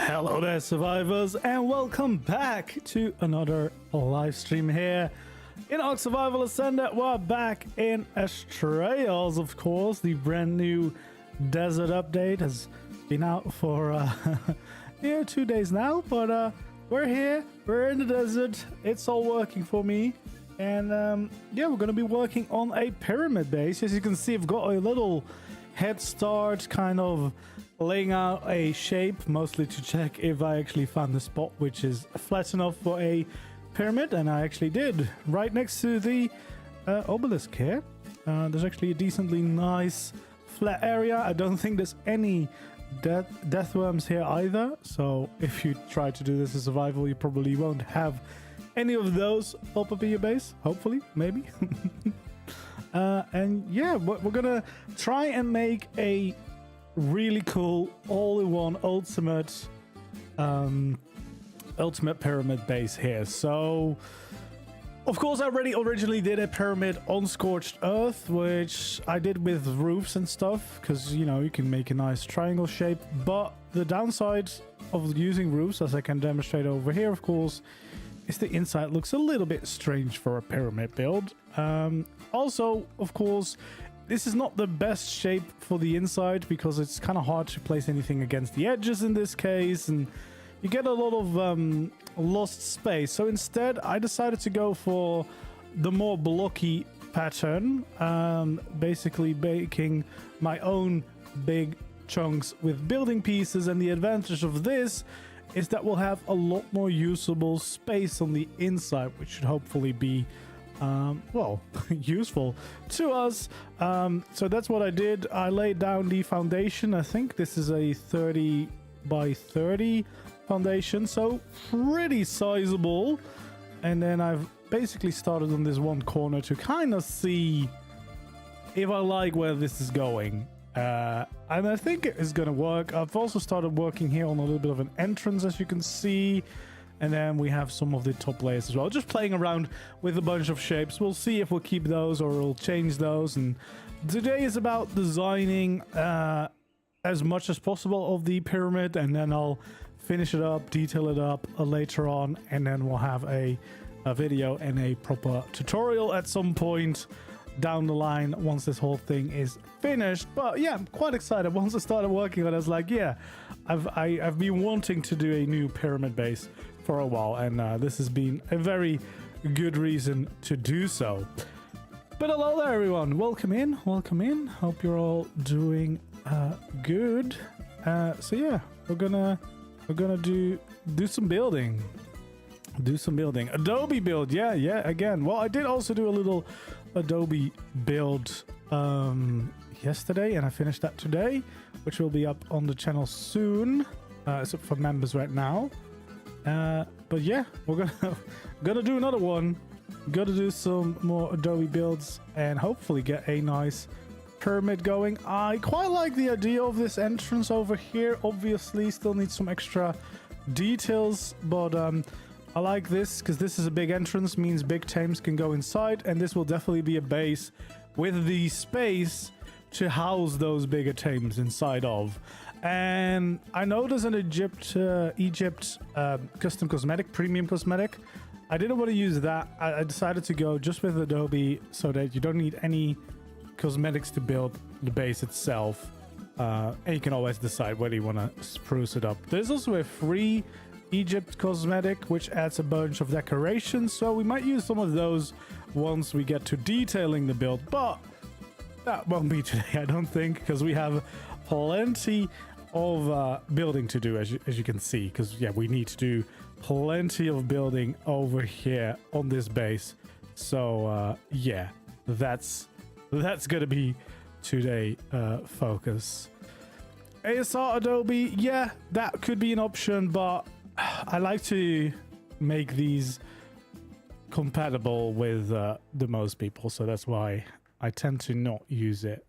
Hello there, survivors, and welcome back to another live stream here in ARK Survival Ascended. We're back in Astraeos, of course. The brand new desert update has been out for 2 days now, but we're here, we're in the desert, it's all working for me. And yeah, we're gonna be working on a pyramid base. As you can see, I've got a little head start, kind of laying out a shape, mostly to check if I actually found the spot which is flat enough for a pyramid, and I actually did. Right next to the obelisk here, there's actually a decently nice flat area. I don't think there's any death worms here either, so if you try to do this in survival, you probably won't have any of those pop up in your base. Hopefully, maybe. And yeah, we're gonna try and make a really cool all-in-one ultimate pyramid base here. So of course, I originally did a pyramid on scorched earth, which I did with roofs and stuff, because you know, you can make a nice triangle shape. But the downside of using roofs, as I can demonstrate over here, of course, is the inside looks a little bit strange for a pyramid build. Also, of course, this is not the best shape for the inside because it's kind of hard to place anything against the edges in this case, and you get a lot of lost space. So instead, I decided to go for the more blocky pattern, basically making my own big chunks with building pieces. And the advantage of this is that we'll have a lot more usable space on the inside, which should hopefully be well, useful to us. So that's what I did. I laid down the foundation. I think this is a 30 by 30 foundation, so pretty sizable. And then I've basically started on this one corner to kind of see if I like where this is going. And I think it is going to work. I've also started working here on a little bit of an entrance, as you can see. And then we have some of the top layers as well. Just playing around with a bunch of shapes. We'll see if we'll keep those or we'll change those. And today is about designing as much as possible of the pyramid. And then I'll finish it up, detail it up later on. And then we'll have a video and a proper tutorial at some point down the line once this whole thing is finished. But yeah, I'm quite excited. Once I started working on it, I was like, yeah, I've been wanting to do a new pyramid base for a while, and this has been a very good reason to do so. But hello there, everyone. Welcome in. Welcome in. Hope you're all doing good. So yeah, we're gonna do some building. Do some building. Adobe build. Yeah. Again. Well, I did also do a little Adobe build yesterday, and I finished that today, which will be up on the channel soon. It's up for members right now. But yeah, we're gonna do another one. Gotta do some more Adobe builds and hopefully get a nice pyramid going. I quite like the idea of this entrance over here. Obviously, still needs some extra details, but I like this because this is a big entrance, means big tames can go inside, and this will definitely be a base with the space to house those bigger tames inside of. And I know there's an Egypt custom cosmetic, premium cosmetic. I didn't want to use that. I decided to go just with Adobe so that you don't need any cosmetics to build the base itself. And you can always decide whether you want to spruce it up. There's also a free Egypt cosmetic which adds a bunch of decorations, so we might use some of those once we get to detailing the build, but that won't be today, I don't think, because we have plenty of building to do, as you can see, because yeah, we need to do plenty of building over here on this base. So yeah, that's gonna be today focus. ASR Adobe, yeah, that could be an option, but I like to make these compatible with the most people, so that's why I tend to not use it.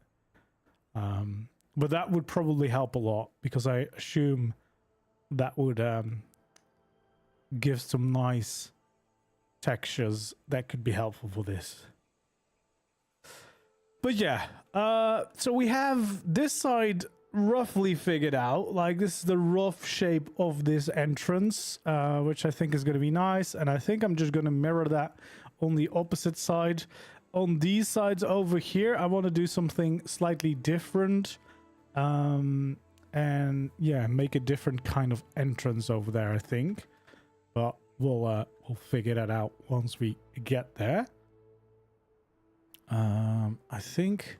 But that would probably help a lot, because I assume that would give some nice textures that could be helpful for this. But yeah, so we have this side roughly figured out. Like, this is the rough shape of this entrance, which I think is going to be nice. And I think I'm just going to mirror that on the opposite side. On these sides over here, I want to do something slightly different. And yeah, make a different kind of entrance over there, I think. But we'll figure that out once we get there. I think...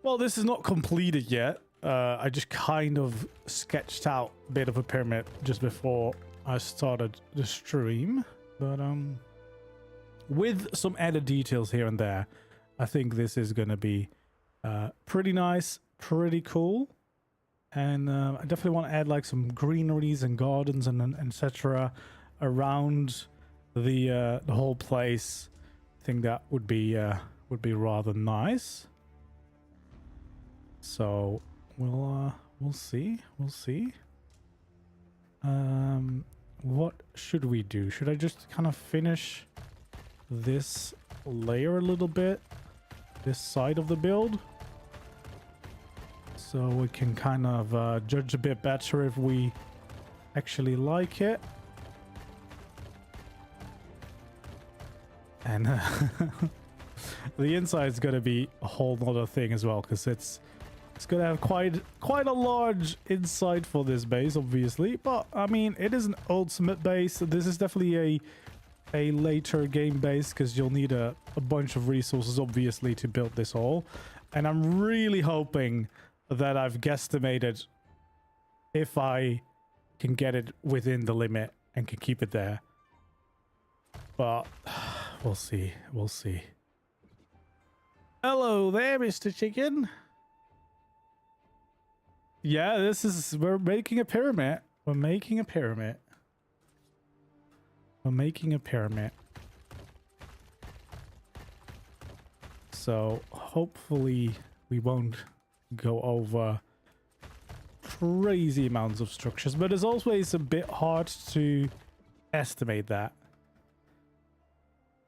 Well, this is not completed yet. I just kind of sketched out a bit of a pyramid just before I started the stream. But with some added details here and there, I think this is going to be pretty nice, pretty cool. And I definitely want to add like some greeneries and gardens and etc. around the whole place. I think that would be rather nice. So we'll see. What should we do? Should I just kind of finish this layer a little bit, this side of the build, so we can kind of judge a bit better if we actually like it? And the inside is going to be a whole nother thing as well, because it's going to have quite a large inside for this base, obviously. But I mean, it is an ultimate base. This is definitely a later game base, because you'll need a bunch of resources, obviously, to build this all. And I'm really hoping that I've guesstimated if I can get it within the limit and can keep it there. But we'll see. Hello there, Mr. Chicken. Yeah, we're making a pyramid. We're making a pyramid. So hopefully we won't go over crazy amounts of structures, but it's always a bit hard to estimate that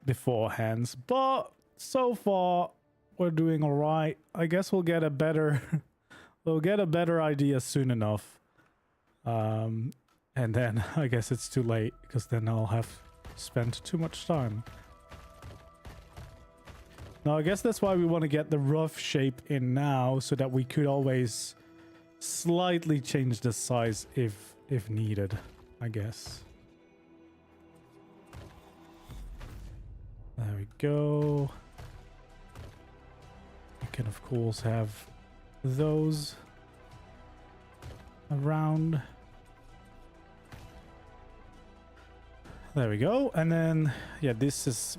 beforehand. But so far we're doing all right. I guess we'll get a better idea soon enough. And then I guess it's too late, because then I'll have spent too much time. Now, I guess that's why we want to get the rough shape in now, so that we could always slightly change the size if needed, I guess. There we go. We can, of course, have those around. There we go. And then, yeah,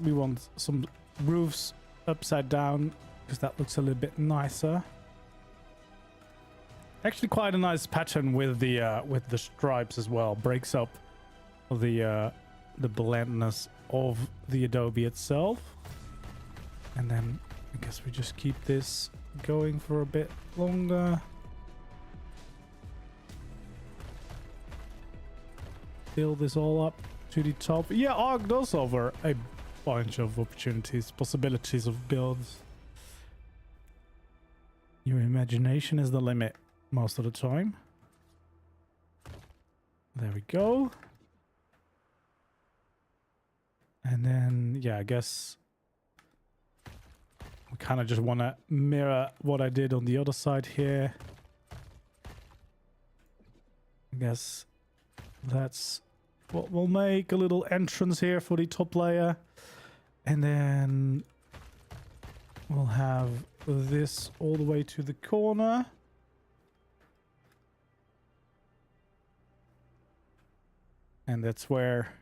we want some roofs upside down, because that looks a little bit nicer. Actually, quite a nice pattern with the stripes as well. Breaks up the blandness of the adobe itself. And then I guess we just keep this going for a bit longer. Build this all up to the top. Yeah, ARK does offer a bunch of opportunities, possibilities of builds. Your imagination is the limit most of the time. There we go. And then, yeah, I guess we kind of just want to mirror what I did on the other side here. I guess that's what we'll make. A little entrance here for the top layer. And then we'll have this all the way to the corner. And that's where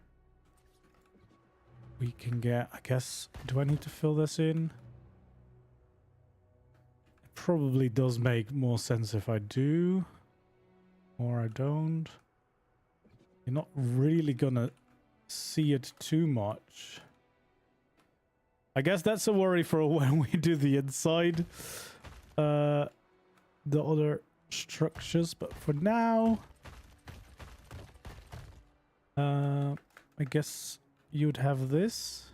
we can get, I guess, do I need to fill this in? It probably does make more sense if I do, or I don't. You're not really gonna see it too much. I guess that's a worry for when we do the inside, the other structures, but for now, I guess you'd have this,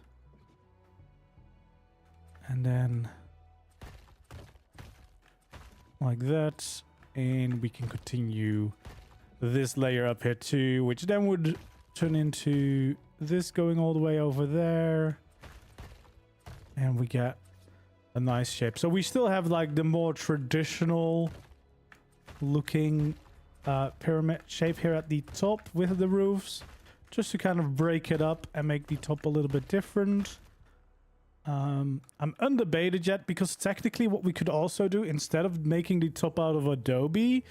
and then like that, And we can continue this layer up here too, which then would turn into this going all the way over there. And we get a nice shape. So we still have like the more traditional looking pyramid shape here at the top with the roofs, just to kind of break it up and make the top a little bit different. I'm undebated yet, because technically what we could also do, instead of making the top out of Adobe,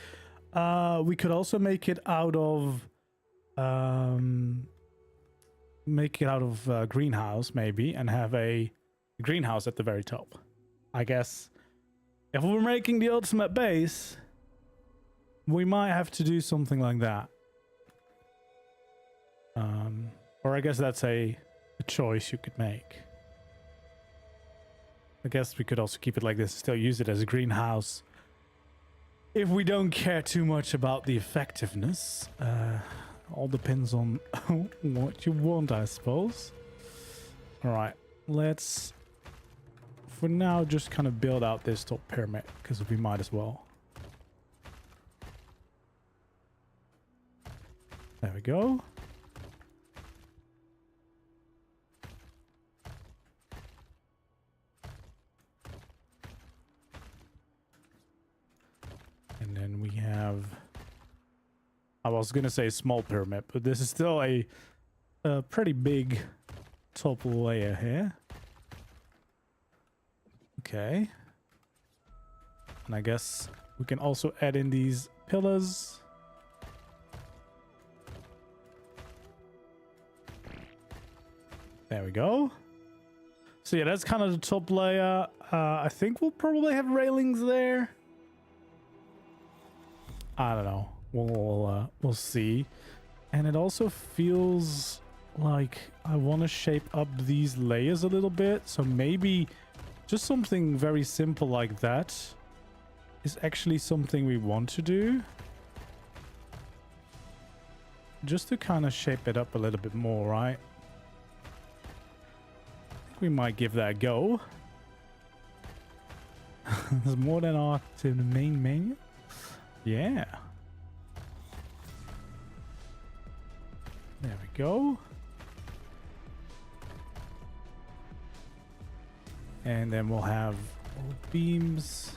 we could also make it out of greenhouse maybe, and have a greenhouse at the very top. I guess if we're making the ultimate base, we might have to do something like that. Or I guess that's a choice you could make. I guess we could also keep it like this, still use it as a greenhouse if we don't care too much about the effectiveness. All depends on what you want, I suppose. All right, let's for now just kind of build out this top pyramid, because we might as well. There we go. And then we have, I was gonna say small pyramid, but this is still a pretty big top layer here. Okay. And I guess we can also add in these pillars. There we go. So yeah, that's kind of the top layer. I think we'll probably have railings there. I don't know. We'll see. And it also feels like I want to shape up these layers a little bit. So maybe just something very simple like that is actually something we want to do. Just to kind of shape it up a little bit more, right? I think we might give that a go. There's more than ARK to the main menu. Yeah. There we go. And then we'll have beams.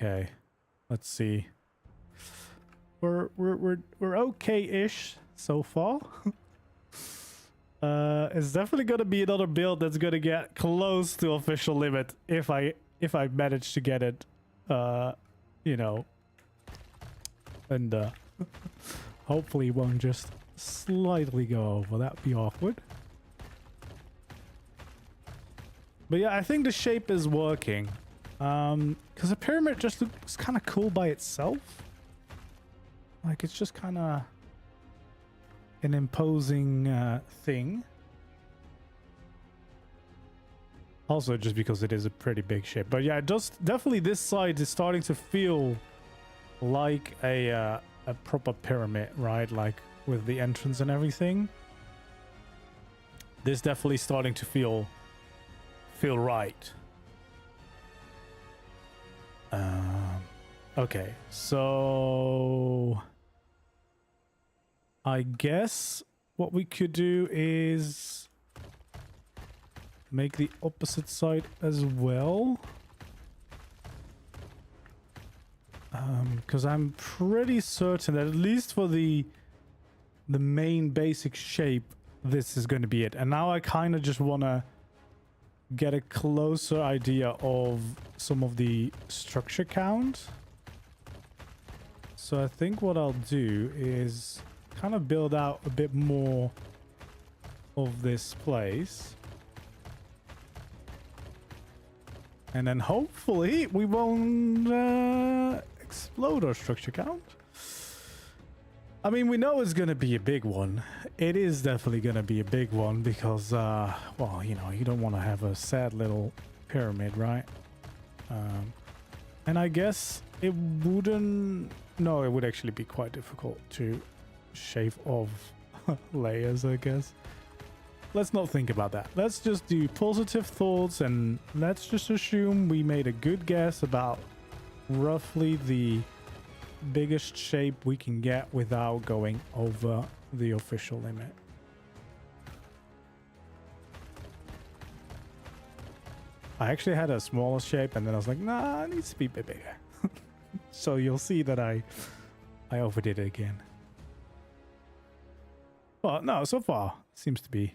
Okay. Let's see. We're okay-ish so far. It's definitely gonna be another build that's gonna get close to official limit if I manage to get it, you know, and hopefully it won't just slightly go over. That'd be awkward. But yeah, I think the shape is working. Because a pyramid just looks kind of cool by itself. Like, it's just kind of an imposing thing. Also, just because it is a pretty big shape. But yeah, it does, definitely this side is starting to feel like a proper pyramid, right? Like, with the entrance and everything. This definitely starting to feel right. Okay, so I guess what we could do is make the opposite side as well. Because I'm pretty certain that at least for the main basic shape, this is going to be it. And now I kind of just want to get a closer idea of some of the structure count. So I think what I'll do is kind of build out a bit more of this place. And then hopefully we won't explode our structure count. I mean, we know it's going to be a big one. It is definitely going to be a big one because, well, you know, you don't want to have a sad little pyramid, right? And I guess it wouldn't... No, it would actually be quite difficult to shave off layers, I guess. Let's not think about that. Let's just do positive thoughts and let's just assume we made a good guess about roughly the biggest shape we can get without going over the official limit. I actually had a smaller shape and then I was like, nah, it needs to be a bit bigger. So you'll see that I overdid it again. But no, so far seems to be...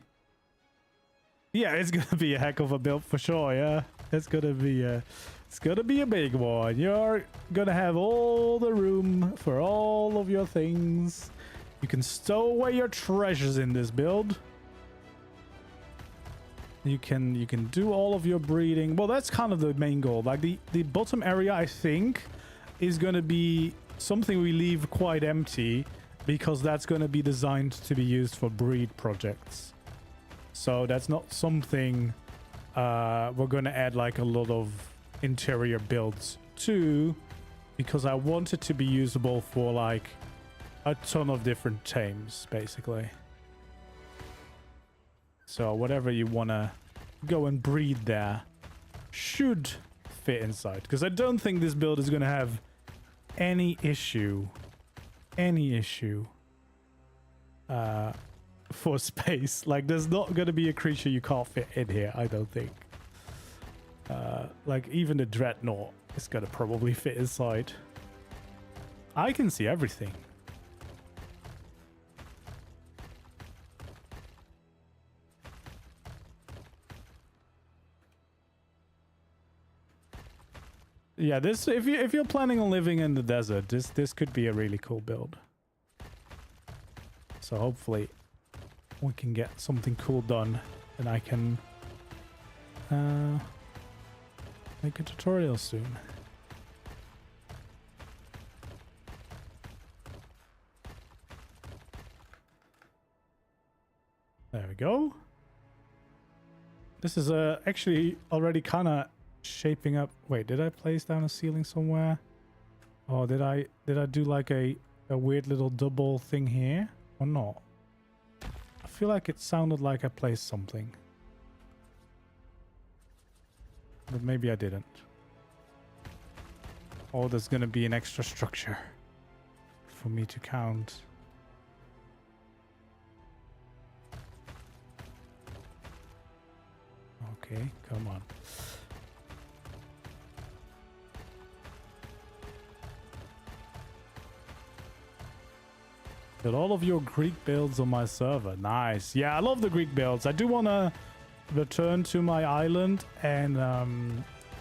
Yeah, it's gonna be a heck of a build for sure, yeah. It's gonna be a big one. You're gonna have all the room for all of your things. You can stow away your treasures in this build. You can do all of your breeding. Well, that's kind of the main goal. Like the bottom area, I think, is gonna be something we leave quite empty because that's gonna be designed to be used for breed projects. So that's not something we're going to add like a lot of interior builds to, because I want it to be usable for like a ton of different tames, basically. So whatever you want to go and breed there should fit inside, because I don't think this build is going to have any issue for space. Like, there's not going to be a creature you can't fit in here, I don't think. Like, even the Dreadnought is going to probably fit inside. I can see everything. Yeah, this, if you're planning on living in the desert, this could be a really cool build. So hopefully we can get something cool done and I can make a tutorial soon. There we go. This is actually already kind of shaping up. Wait, did I place down a ceiling somewhere? Oh, did I do like a weird little double thing here or not? I feel like it sounded like I placed something. But maybe I didn't. Oh, there's gonna be an extra structure for me to count. Okay, come on. Got all of your Greek builds on my server. Nice. Yeah, I love the Greek builds. I do want to return to my island, and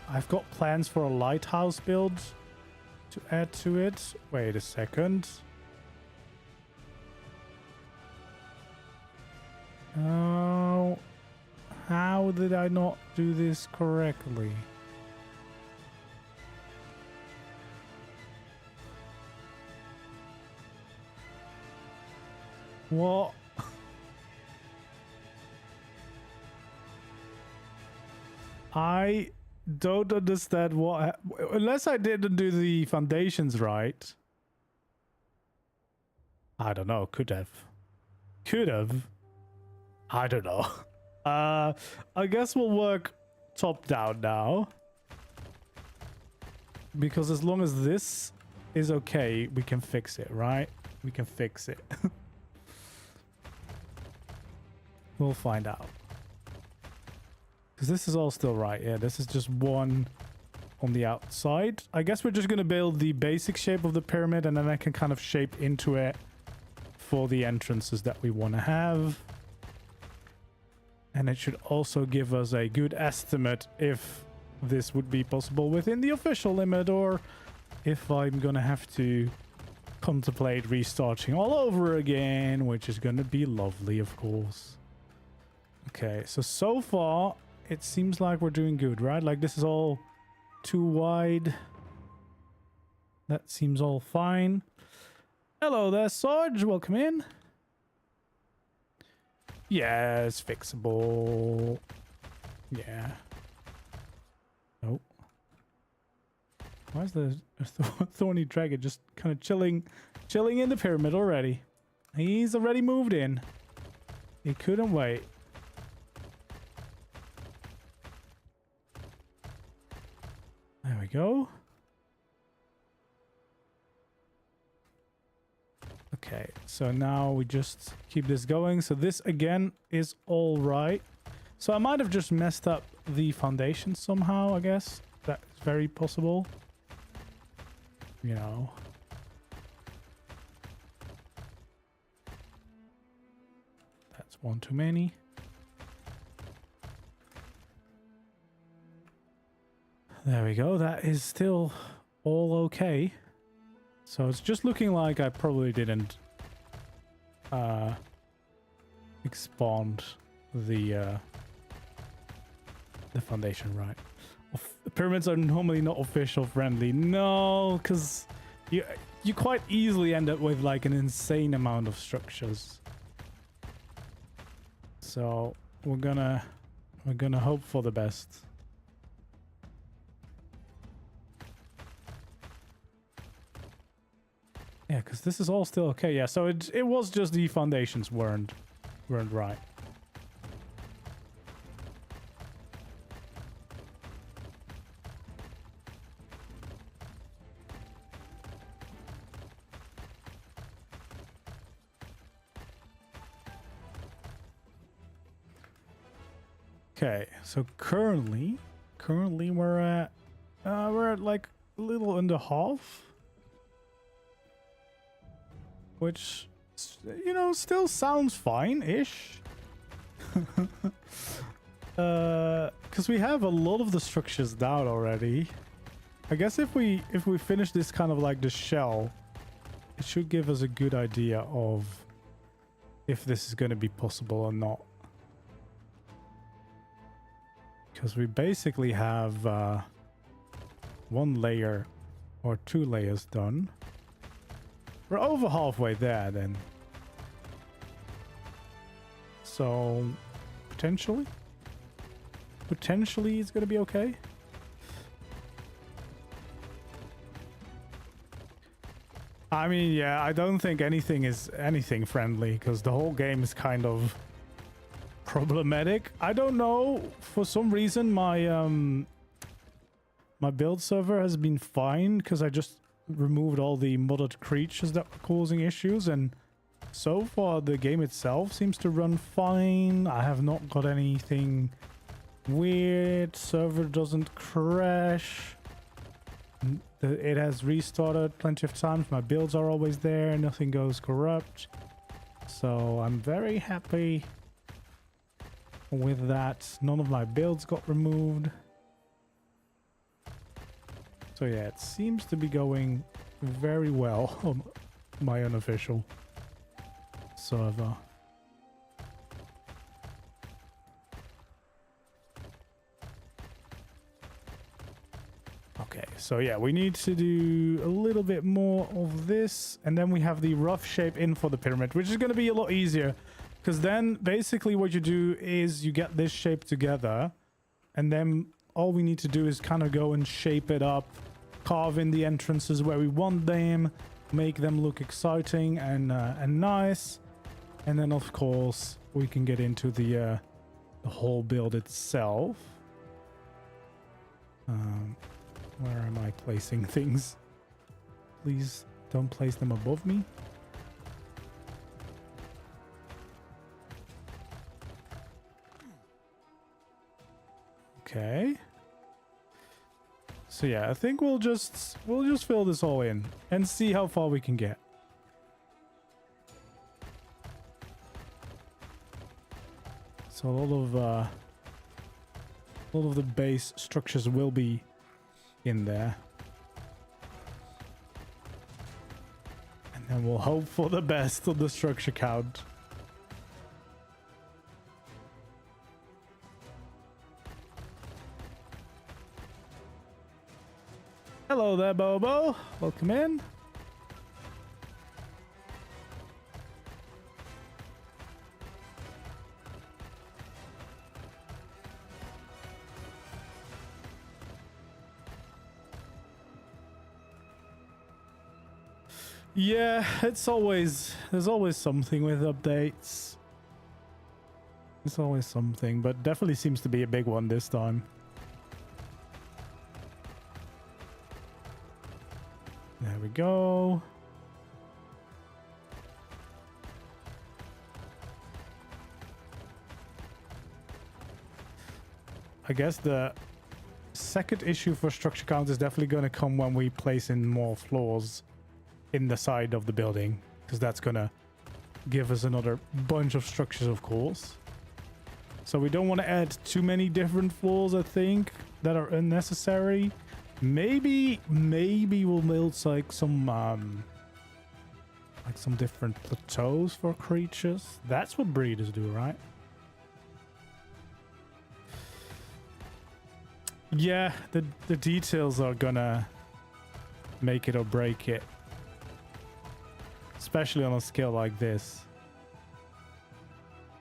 I've got plans for a lighthouse build to add to it. Wait a second. Oh, how did I not do this correctly? What? I don't understand what... Unless I didn't do the foundations right. I don't know. Could have. Could have. I don't know. I guess we'll work top down now. Because as long as this is okay, we can fix it, right? We can fix it. We'll find out. Because this is all still right. Yeah, this is just one on the outside. I guess we're just going to build the basic shape of the pyramid, and then I can kind of shape into it for the entrances that we want to have. And it should also give us a good estimate if this would be possible within the official limit, or if I'm going to have to contemplate restarting all over again, which is going to be lovely, of course. Okay, so far it seems like we're doing good, right? Like, this is all too wide. That seems all fine. Hello there, Sarge. Welcome in. Yeah, it's fixable. Yeah. Nope. Why is the thorny dragon just kind of chilling in the pyramid already? He's already moved in. He couldn't wait. There we go. Okay, so now we just keep this going. So this again is all right. So I might have just messed up the foundation somehow, I guess. That's very possible. You know. That's one too many. There we go. That is still all okay. So it's just looking like I probably didn't expand the foundation right. Pyramids are normally not official friendly. No, because you quite easily end up with like an insane amount of structures. So we're gonna hope for the best. Yeah, because this is all still okay. Yeah, so it was just the foundations weren't right. Okay, so currently we're at like a little under half. Which, you know, still sounds fine-ish. Because we have a lot of the structures down already. I guess if we finish this kind of like the shell, it should give us a good idea of if this is going to be possible or not. Because we basically have one layer or two layers done. We're over halfway there then. So potentially it's going to be okay. I mean, yeah, I don't think anything is anything friendly because the whole game is kind of problematic. I don't know, for some reason my my build server has been fine because I just removed all the modded creatures that were causing issues, and so far the game itself seems to run fine. I have not got anything weird. Server doesn't crash. It has restarted plenty of times. My builds are always there. Nothing goes corrupt. So I'm very happy with that. None of my builds got removed. So yeah, it seems to be going very well on my unofficial server. Okay, so yeah, we need to do a little bit more of this, and then we have the rough shape in for the pyramid, which is going to be a lot easier, because then basically what you do is you get this shape together, and then all we need to do is kind of go and shape it up, carve in the entrances where we want them, make them look exciting and nice, and then of course we can get into the whole build itself. Where am I placing things? Please don't place them above me. Okay. So yeah, I think we'll just fill this all in and see how far we can get. So a lot of the base structures will be in there. And then we'll hope for the best on the structure count. Hello there, Bobo. Welcome in. Yeah, there's always something with updates. It's always something, but definitely seems to be a big one this time. There we go. I guess the second issue for structure count is definitely going to come when we place in more floors in the side of the building, because that's going to give us another bunch of structures, of course. So we don't want to add too many different floors, I think, that are unnecessary. Maybe we'll build like some different plateaus for creatures. That's what breeders do, right? Yeah, the details are gonna make it or break it, especially on a scale like this.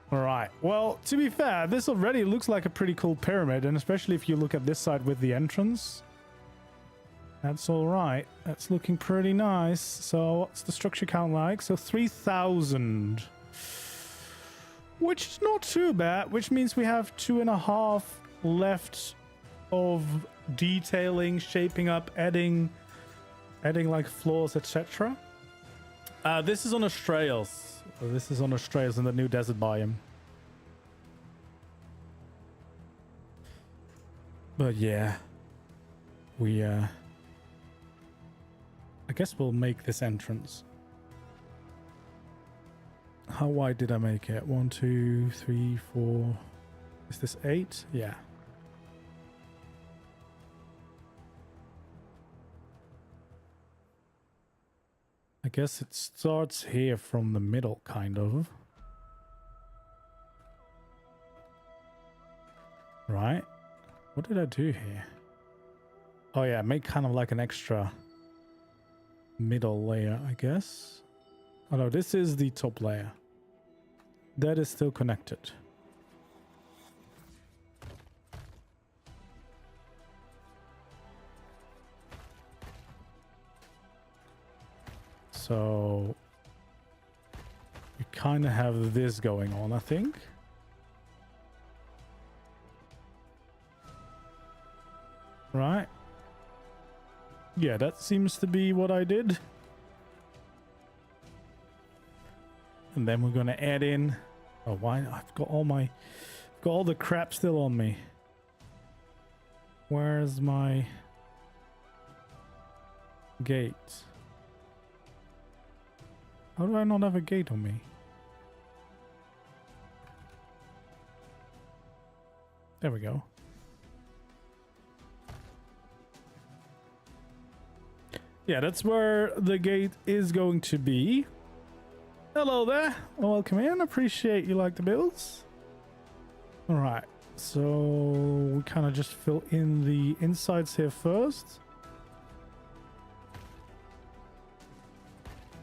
All right, well, to be fair, this already looks like a pretty cool pyramid, and especially if you look at this side with the entrance, that's all right. That's looking pretty nice. So what's the structure count like? So 3,000, which is not too bad, which means we have 2.5 left of detailing, shaping up, adding like floors, etc. This is on Astraeos. This is on Astraeos in the new desert biome. But yeah, we I guess we'll make this entrance. How wide did I make it? 1, 2, 3, 4. Is this 8? Yeah. I guess it starts here from the middle, kind of. Right? What did I do here? Oh yeah, make kind of like an extra middle layer, I guess. Oh no, this is the top layer. That is still connected. So we kind of have this going on, I think. Right? Yeah, that seems to be what I did. And then we're gonna add in. Oh, why? I've got all the crap still on me. Where's my gate? How do I not have a gate on me? There we go. Yeah, that's where the gate is going to be. Hello there. Welcome in. Appreciate you like the builds. All right. So we kind of just fill in the insides here first.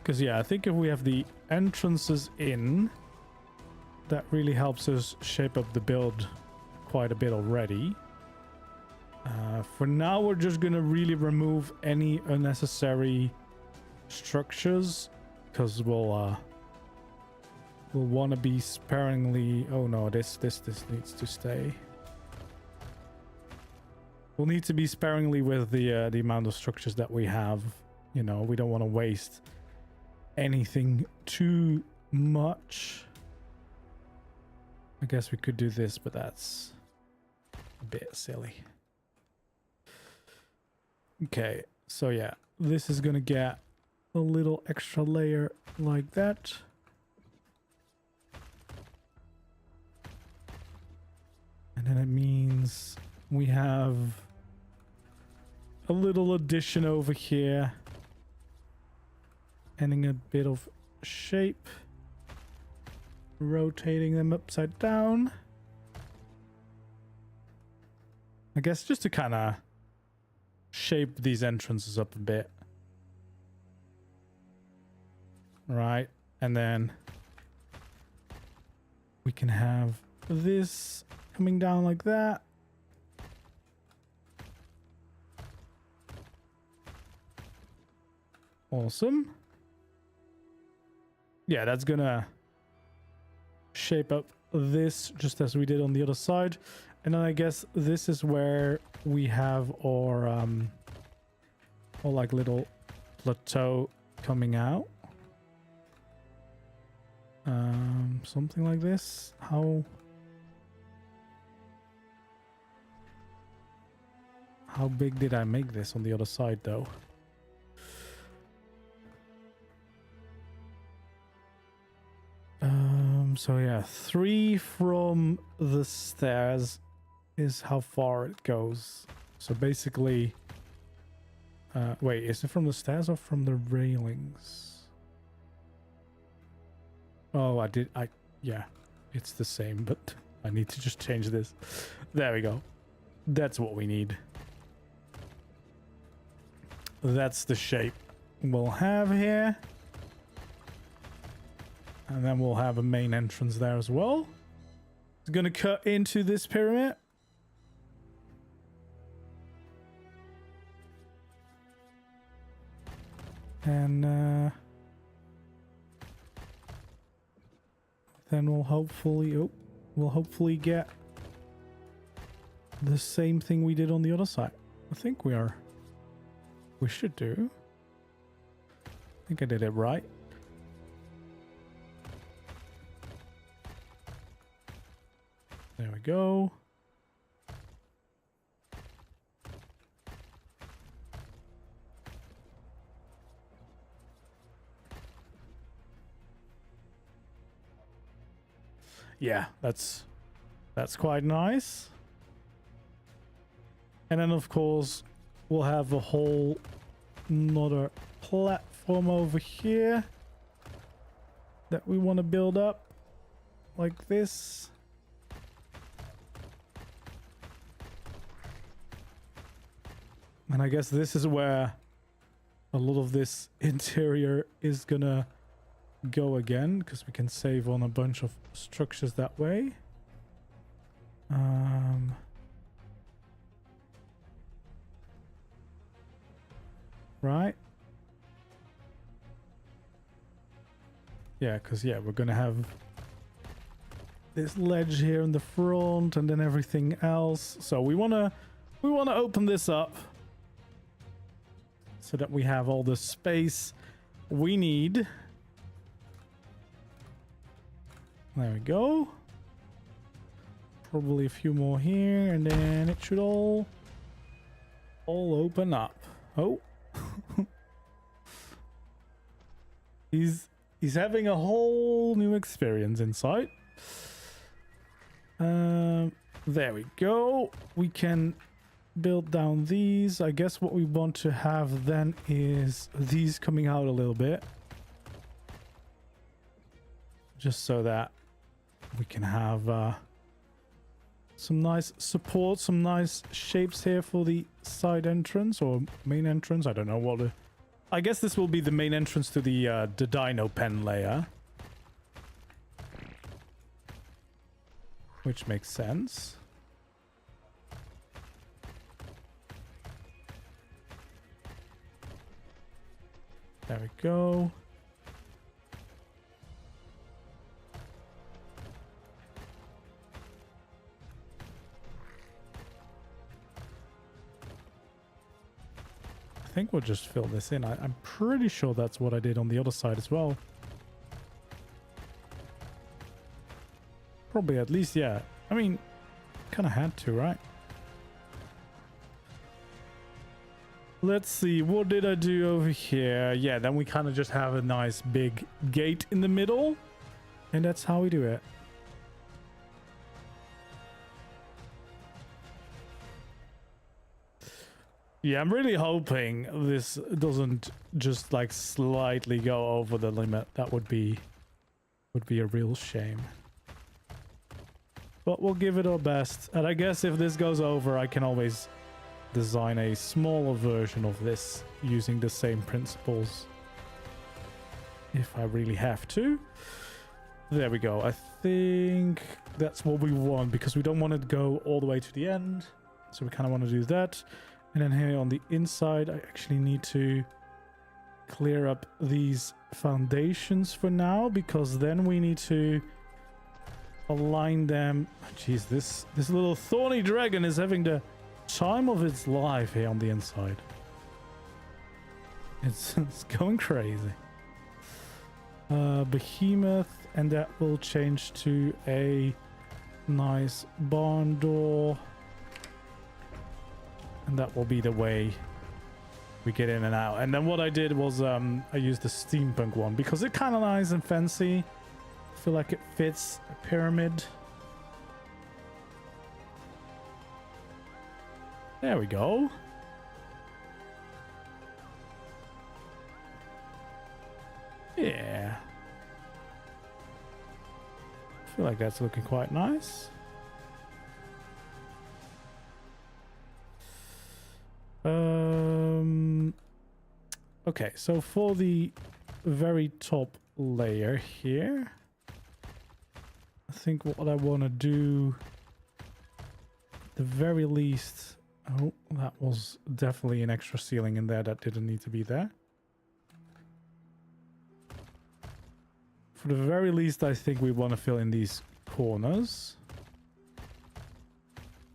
Because, yeah, I think if we have the entrances in, that really helps us shape up the build quite a bit already. For now, we're just going to really remove any unnecessary structures, because we'll want to be sparingly... Oh, no, this needs to stay. We'll need to be sparingly with the amount of structures that we have. You know, we don't want to waste anything too much. I guess we could do this, but that's a bit silly. Okay, so yeah, this is gonna get a little extra layer like that. And then it means we have a little addition over here. Adding a bit of shape. Rotating them upside down. I guess just to kind of shape these entrances up a bit. Right, and then we can have this coming down like that. Awesome. yeah, that's gonna shape up this just as we did on the other side. And then I guess this is where we have our like little plateau coming out. Something like this. How big did I make this on the other side though? So yeah, 3 from the stairs is how far it goes. So basically, wait, is it from the stairs or from the railings? Oh, yeah, it's the same, but I need to just change this. There we go. That's what we need. That's the shape we'll have here. And then we'll have a main entrance there as well. It's gonna cut into this pyramid. And then we'll hopefully get the same thing we did on the other side. I think we should do. I think I did it right. There we go. Yeah, that's quite nice. And then of course we'll have a whole another platform over here that we want to build up like this. And I guess this is where a lot of this interior is gonna go again, because we can save on a bunch of structures that way. Right. Yeah, because yeah, we're gonna have this ledge here in the front and then everything else. So we wanna open this up so that we have all the space we need. There we go. Probably a few more here, and then it should all open up. Oh. He's having a whole new experience inside. There we go. We can build down these. I guess what we want to have then is these coming out a little bit, just so that we can have some nice support, some nice shapes here for the side entrance or main entrance. I don't know what I guess this will be the main entrance to the dino pen layer, which makes sense. There we go. I think we'll just fill this in. I'm pretty sure that's what I did on the other side as well. Probably at least, yeah. I mean, kind of had to, right? Let's see, what did I do over here? Yeah, then we kind of just have a nice big gate in the middle. And that's how we do it. Yeah, I'm really hoping this doesn't just like slightly go over the limit. That would be a real shame. But we'll give it our best. And I guess if this goes over, I can always design a smaller version of this using the same principles if I really have to. There we go. I think that's what we want, because we don't want it to go all the way to the end. So we kind of want to do that. And then here on the inside, I actually need to clear up these foundations for now, because then we need to align them. Jeez, this little thorny dragon is having the time of its life here on the inside. It's going crazy. Behemoth, and that will change to a nice barn door, and that will be the way we get in and out. And then what I did was I used the steampunk one because it's kind of nice and fancy. I feel like it fits a pyramid. There we go. Yeah. I feel like that's looking quite nice. Okay, so for the very top layer here, I think what I want to do, at the very least, oh, that was definitely an extra ceiling in there that didn't need to be there. For the very least, I think we want to fill in these corners.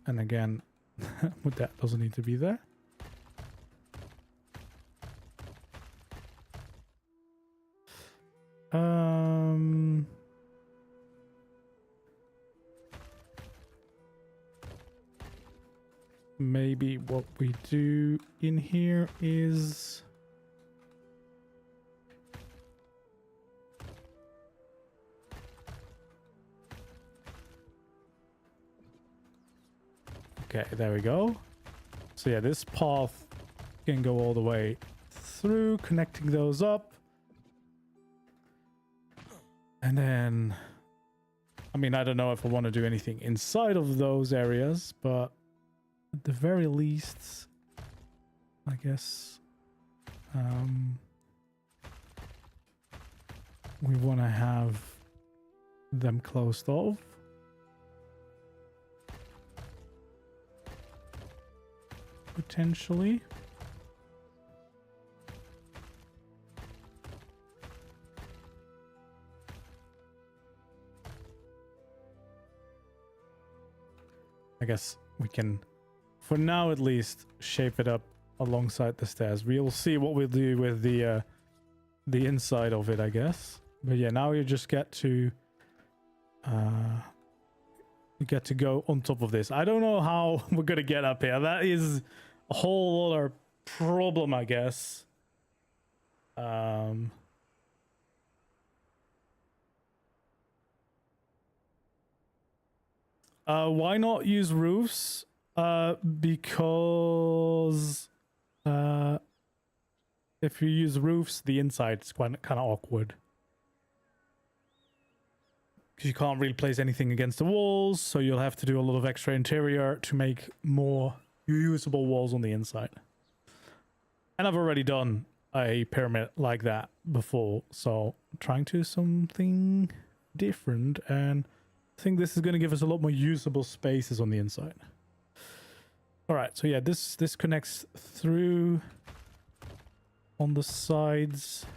And again, that doesn't need to be there. Maybe what we do in here is okay, there we go. So yeah, this path can go all the way through, connecting those up. And then, I mean, I don't know if I want to do anything inside of those areas, but at the very least, I guess, we want to have them closed off. Potentially. I guess we can, for now at least, shape it up alongside the stairs. We'll see what we'll do with the inside of it, I guess. But yeah, now you just get to go on top of this. I don't know how we're gonna get up here. That is a whole other problem, I guess. Why not use roofs? Because if you use roofs, the inside's kind of awkward. Because you can't really place anything against the walls, so you'll have to do a lot of extra interior to make more usable walls on the inside. And I've already done a pyramid like that before, so I'm trying to do something different, and I think this is going to give us a lot more usable spaces on the inside. All right, so yeah, this connects through on the sides,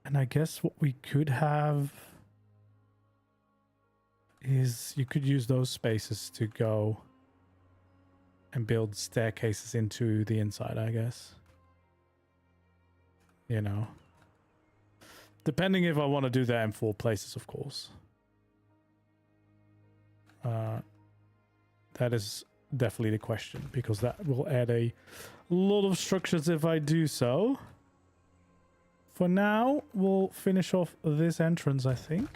and I guess what we could have is you could use those spaces to go and build staircases into the inside, I guess. You know, depending if I want to do that in 4 places, of course. That is definitely the question, because that will add a lot of structures if I do so. For now, we'll finish off this entrance, I think,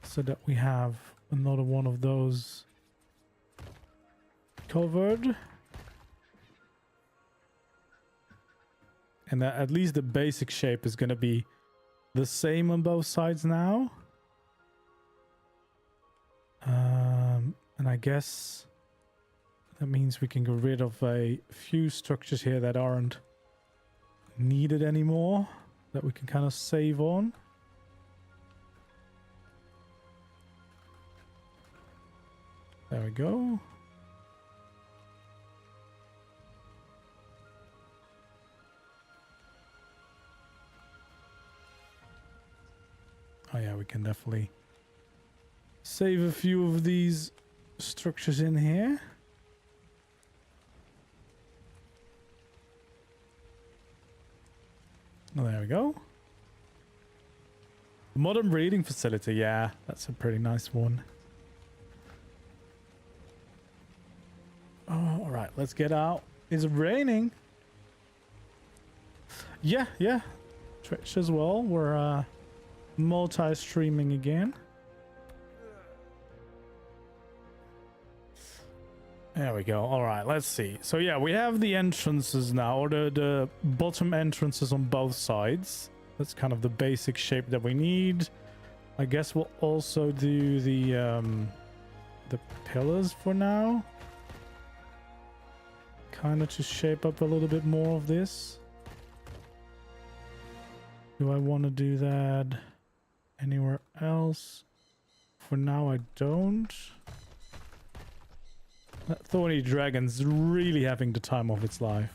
so that we have another one of those covered. And that at least the basic shape is going to be the same on both sides now. And I guess that means we can get rid of a few structures here that aren't needed anymore, that we can kind of save on. There we go. Oh yeah, we can definitely save a few of these structures in here. Oh, there we go. Modern breeding facility, yeah, that's a pretty nice one. Oh, all right, let's get out. It's raining. Yeah, yeah. Twitch as well. We're multi-streaming again. There we go. All right, let's see. So yeah, we have the entrances now, or the bottom entrances on both sides. That's kind of the basic shape that we need. I guess we'll also do the pillars for now. Kind of to shape up a little bit more of this. Do I want to do that anywhere else? For now, I don't. That thorny dragon's really having the time of its life.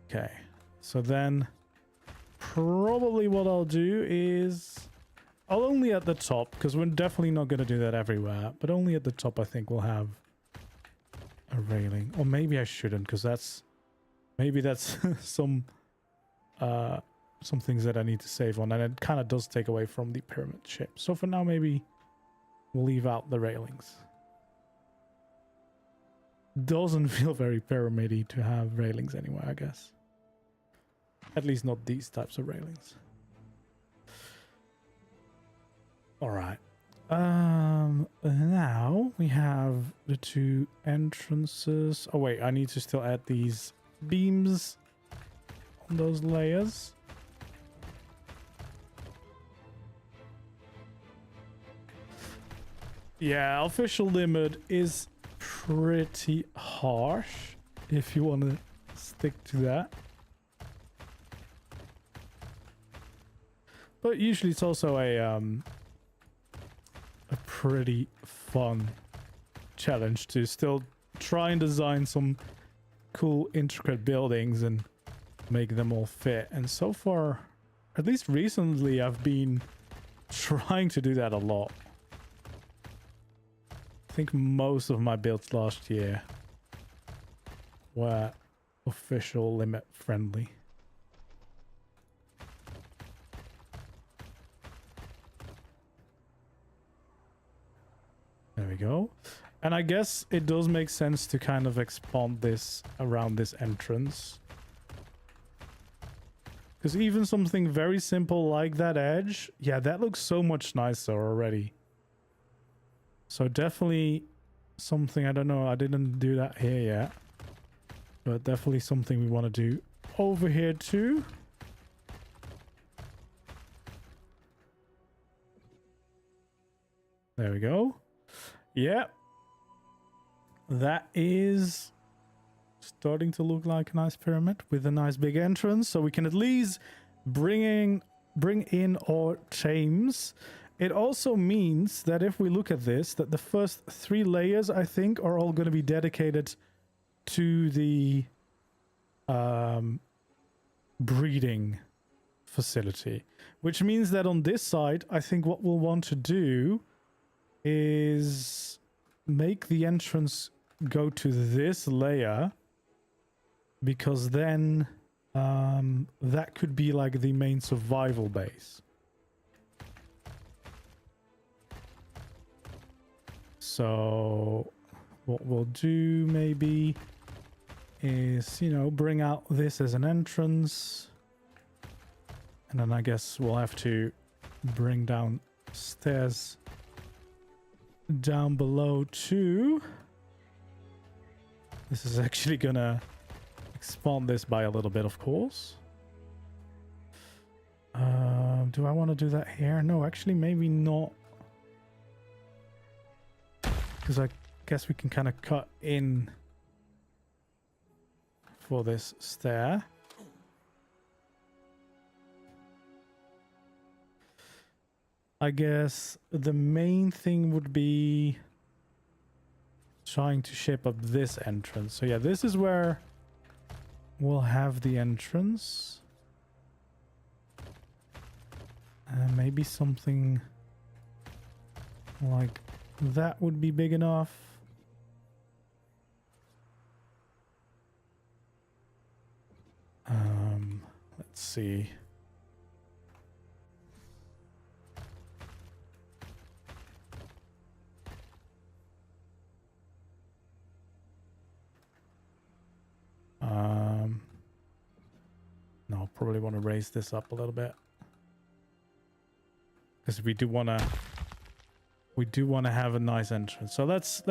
Okay, so then probably what I'll do is I'll only at the top, because we're definitely not going to do that everywhere, but only at the top I think we'll have a railing. Or maybe I shouldn't, because that's maybe that's some things that I need to save on, and it kind of does take away from the pyramid shape. So for now, maybe we'll leave out the railings. Doesn't feel very pyramidy to have railings anywhere, I guess. At least not these types of railings. All right. Now we have the two entrances. Oh wait, I need to still add these beams on those layers. Yeah, official limit is pretty harsh if you want to stick to that. But usually it's also a pretty fun challenge to still try and design some cool intricate buildings and make them all fit. And so far, at least recently, I've been trying to do that a lot. I think most of my builds last year were official limit friendly. There we go. And I guess it does make sense to kind of expand this around this entrance. Because even something very simple like that edge, yeah, that looks so much nicer already. So definitely something, I don't know, I didn't do that here yet. But definitely something we want to do over here too. There we go. Yeah. That is starting to look like a nice pyramid with a nice big entrance. So we can at least bring in our chains. It also means that if we look at this, that the first 3 layers, I think, are all going to be dedicated to the breeding facility. Which means that on this side, I think what we'll want to do is make the entrance go to this layer, because then that could be like the main survival base. So what we'll do maybe is, you know, bring out this as an entrance, and then I guess we'll have to bring down stairs down below too. This is actually gonna expand this by a little bit, of course. Do I want to do that here? No, actually maybe not, because I guess we can kind of cut in for this stair. I guess the main thing would be trying to shape up this entrance. So yeah, this is where we'll have the entrance. Maybe something like that would be big enough. Let's see. No, probably want to raise this up a little bit, because we do want to have a nice entrance. So let's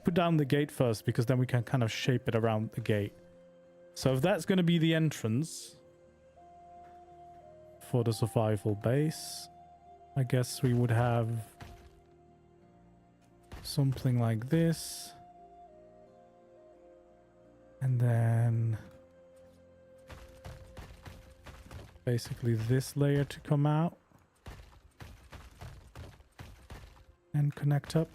put down the gate first, because then we can kind of shape it around the gate. So if that's going to be the entrance for the survival base, I guess we would have something like this. And then basically this layer to come out and connect up.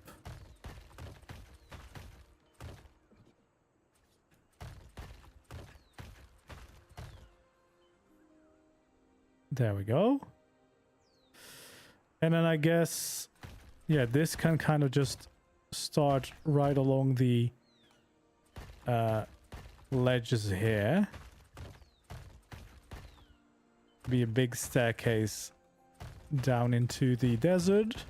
There we go. And then I guess, yeah, this can kind of just start right along the ledges here. Be a big staircase down into the desert,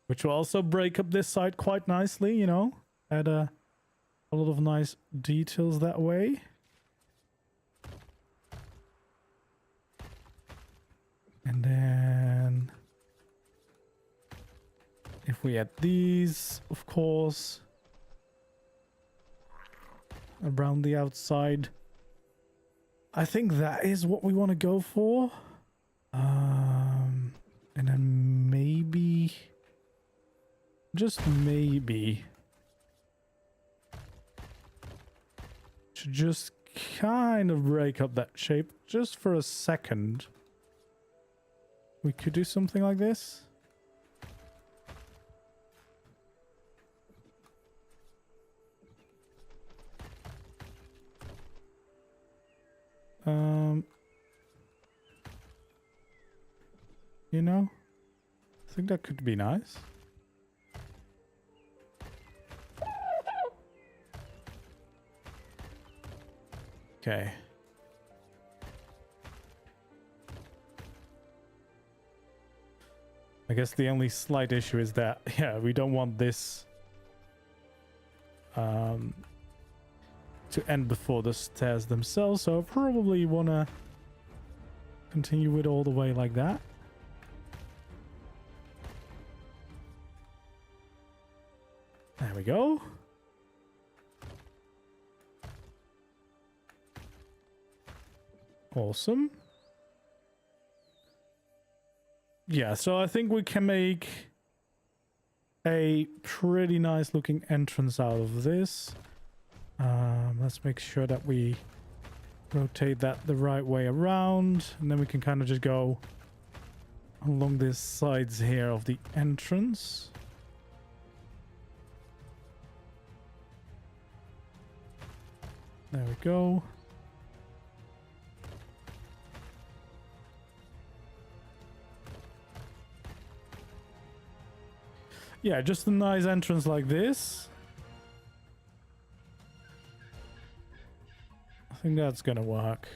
which will also break up this side quite nicely, you know, add a lot of nice details that way. And then if we add these, of course, around the outside, I think that is what we want to go for. And then maybe, just maybe, to just kind of break up that shape just for a second. We could do something like this. You know, I think that could be nice. Okay. I guess the only slight issue is that, yeah, we don't want this to end before the stairs themselves, so probably want to continue it all the way like that. There we go. Awesome. Yeah, so I think we can make a pretty nice looking entrance out of this. Let's make sure that we rotate that the right way around, and then we can kind of just go along the sides here of the entrance. There we go. Yeah, just a nice entrance like this. I think that's gonna work.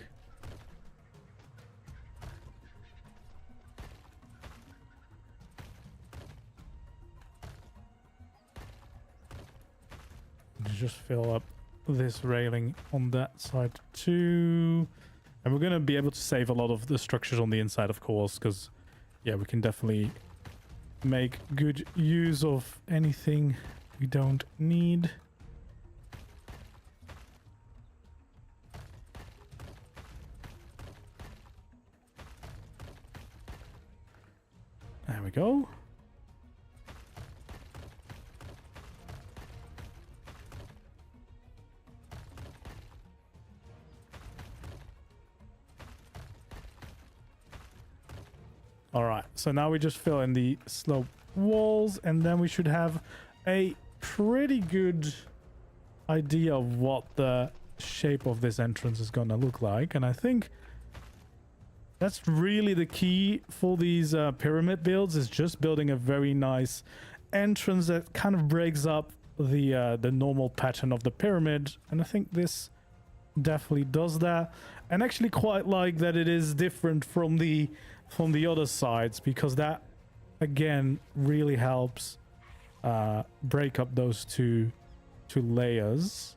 Just fill up this railing on that side too. And we're gonna be able to save a lot of the structures on the inside, of course, because yeah, we can definitely make good use of anything we don't need. There we go. All right, so now we just fill in the slope walls, and then we should have a pretty good idea of what the shape of this entrance is gonna look like. And I think That's really the key for these pyramid builds, is just building a very nice entrance that kind of breaks up the normal pattern of the pyramid. And I think this definitely does that. And actually quite like that it is different from the other sides, because that again really helps break up those two layers.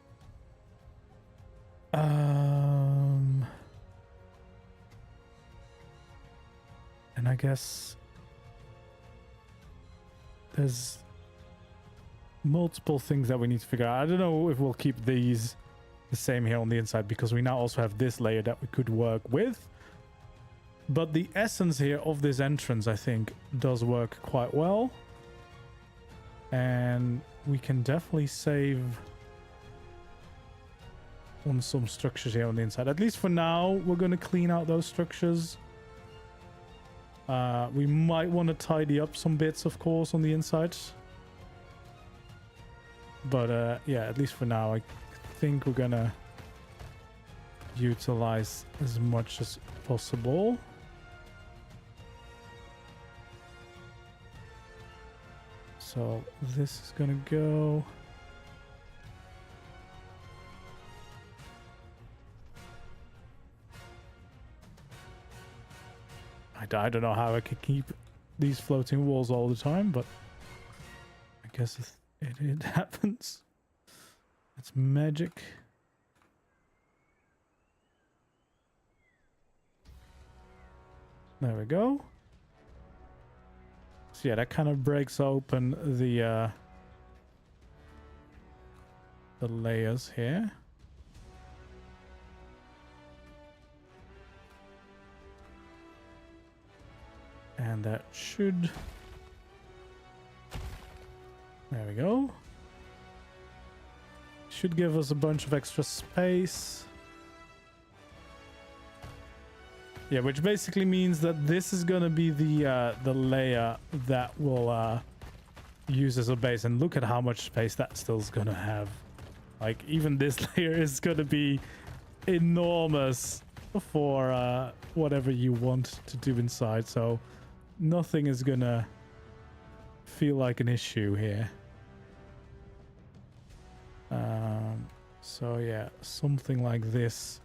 And I guess there's multiple things that we need to figure out. I don't know if we'll keep these the same here on the inside, because we now also have this layer that we could work with. But the essence here of this entrance, I think, does work quite well. And we can definitely save on some structures here on the inside. At least for now, we're going to clean out those structures. We might want to tidy up some bits, of course, on the inside. But yeah, at least for now, I think we're going to utilize as much as possible. So this is gonna go. I don't know how I can keep these floating walls all the time, but I guess it happens. It's magic. There we go. So yeah, that kind of breaks open the layers here. And that should... There we go. Should give us a bunch of extra space. Yeah, which basically means that this is gonna be the layer that will use as a base. And look at how much space that still's gonna have. Like, even this layer is gonna be enormous for whatever you want to do inside. So nothing is gonna feel like an issue here. So yeah, something like this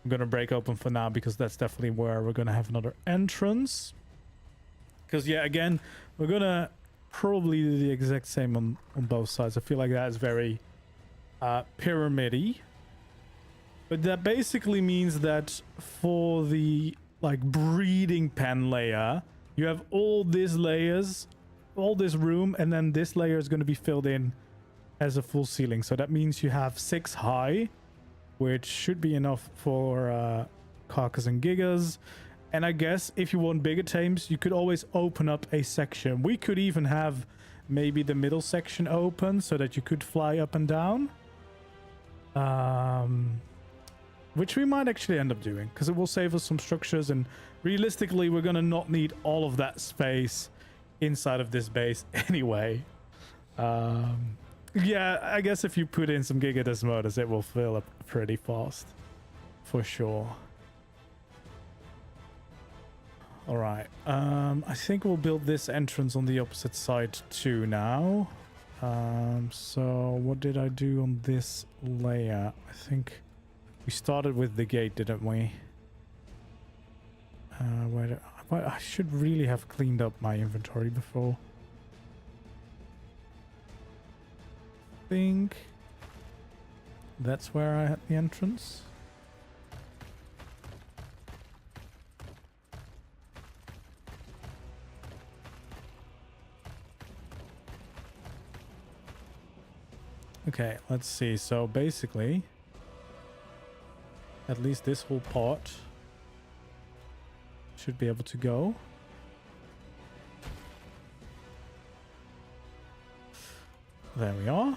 I'm gonna break open for now, because that's definitely where we're gonna have another entrance. Because yeah, again, we're gonna probably do the exact same on both sides. I feel like that is very pyramid-y. But that basically means that for the like breeding pen layer, you have all these layers, all this room, and then this layer is going to be filled in as a full ceiling. So that means you have 6 high, which should be enough for Carcass and Gigas. And I guess if you want bigger tames, you could always open up a section. We could even have maybe the middle section open so that you could fly up and down. Which we might actually end up doing, because it will save us some structures, and realistically we're gonna not need all of that space inside of this base anyway. Yeah, I guess if you put in some Giga motors, it will fill up pretty fast for sure. All right, I think we'll build this entrance on the opposite side too now. So what did I do on this layer? I think we started with the gate, didn't we? I should really have cleaned up my inventory before. I think that's where I had the entrance. Okay, let's see. So basically, at least this whole part should be able to go. There we are.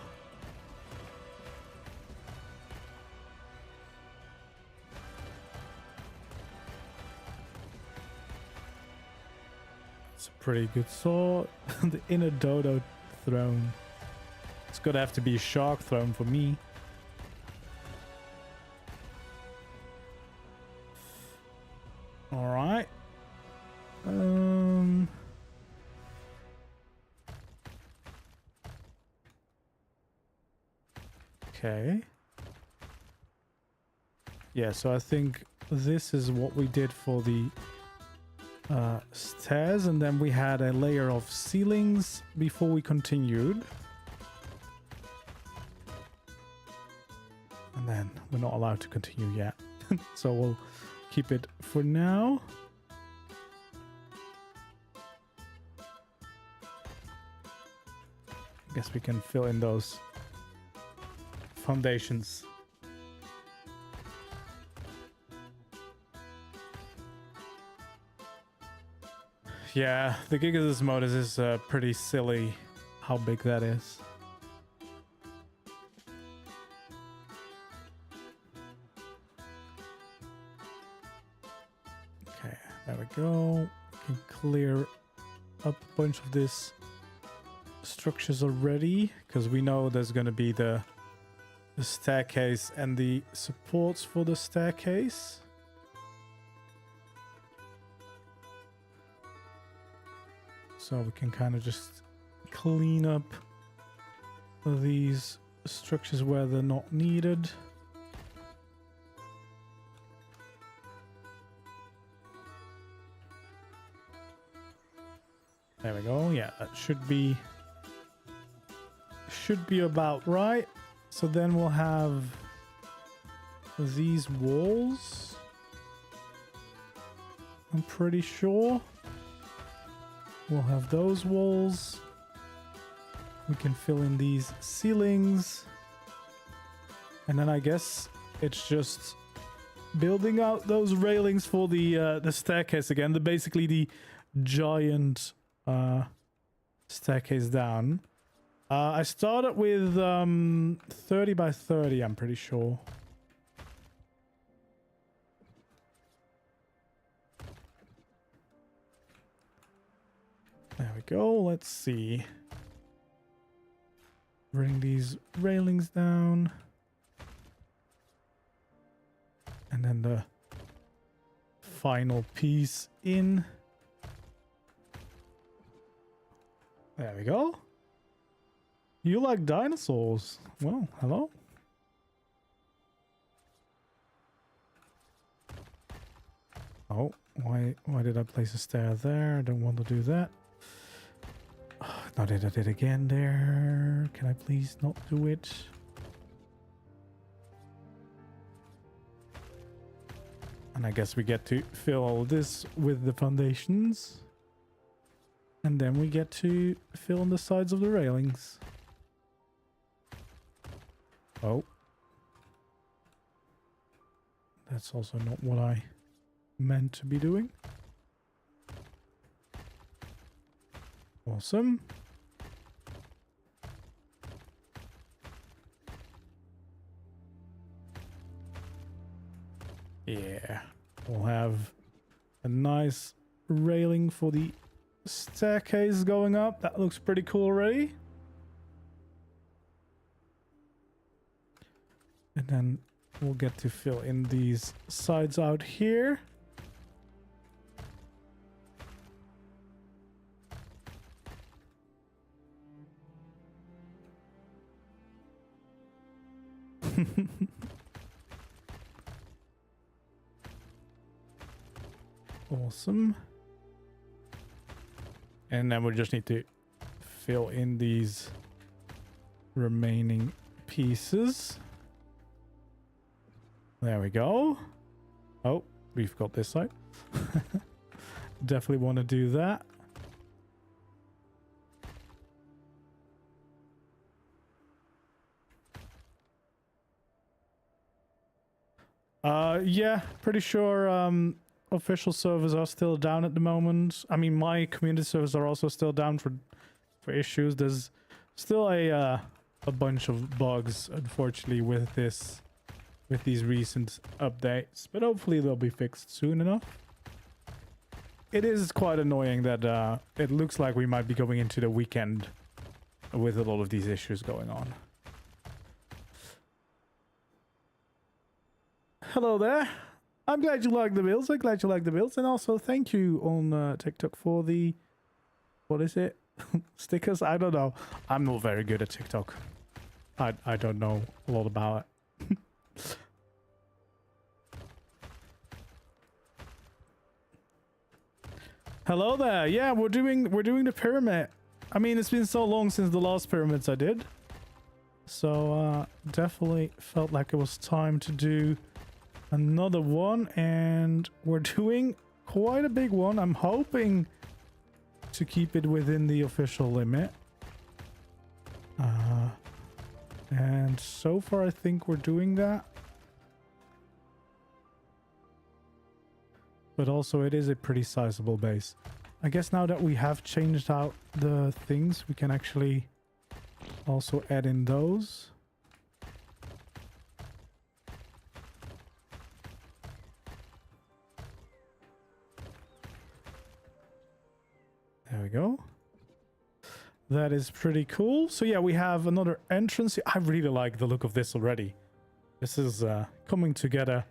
It's a pretty good sword. The inner dodo throne. It's gonna have to be a shark throne for me. All right. Okay. Yeah, so I think this is what we did for the stairs, and then we had a layer of ceilings before we continued. And then we're not allowed to continue yet. So we'll keep it for now. I guess we can fill in those foundations. Yeah, the gig of this mode is pretty silly how big that is. Okay, there we go. We can clear up a bunch of this structures already, because we know there's going to be the staircase and the supports for the staircase. So we can kind of just clean up these structures where they're not needed. There we go. Yeah, that should be about right. So then we'll have these walls, I'm pretty sure. We'll have those walls. We can fill in these ceilings. And then I guess it's just building out those railings for the staircase again. Basically the giant staircase down. I started with 30 by 30, I'm pretty sure. There we go. Let's see. Bring these railings down. And then the final piece in. There we go. You like dinosaurs? Well, hello. Oh, why did I place a stair there? I don't want to do that. Oh, no, did I did again there? Can I please not do it? And I guess we get to fill all this with the foundations. And then we get to fill in the sides of the railings. Oh. That's also not what I meant to be doing. Awesome. Yeah. We'll have a nice railing for the staircase going up. That looks pretty cool already. And then we'll get to fill in these sides out here. Awesome. And then we just need to fill in these remaining pieces. There we go. Oh, we've got this side. Definitely want to do that. Yeah, pretty sure official servers are still down at the moment. I mean, my community servers are also still down for issues. There's still a bunch of bugs, unfortunately, with these recent updates, but hopefully they'll be fixed soon enough. It is quite annoying that it looks like we might be going into the weekend with a lot of these issues going on. Hello there. I'm glad you like the builds. I'm glad you like the builds. And also thank you on TikTok for the... What is it? Stickers? I don't know. I'm not very good at TikTok. I don't know a lot about it. Hello there. Yeah, we're doing the pyramid. I mean, it's been so long since the last pyramids I did. So definitely felt like it was time to do another one, and we're doing quite a big one. I'm hoping to keep it within the official limit. And so far I think we're doing that. But also it is a pretty sizable base. I guess now that we have changed out the things, we can actually also add in those. There we go. That is pretty cool. So yeah, we have another entrance. I really like the look of this already. This is coming together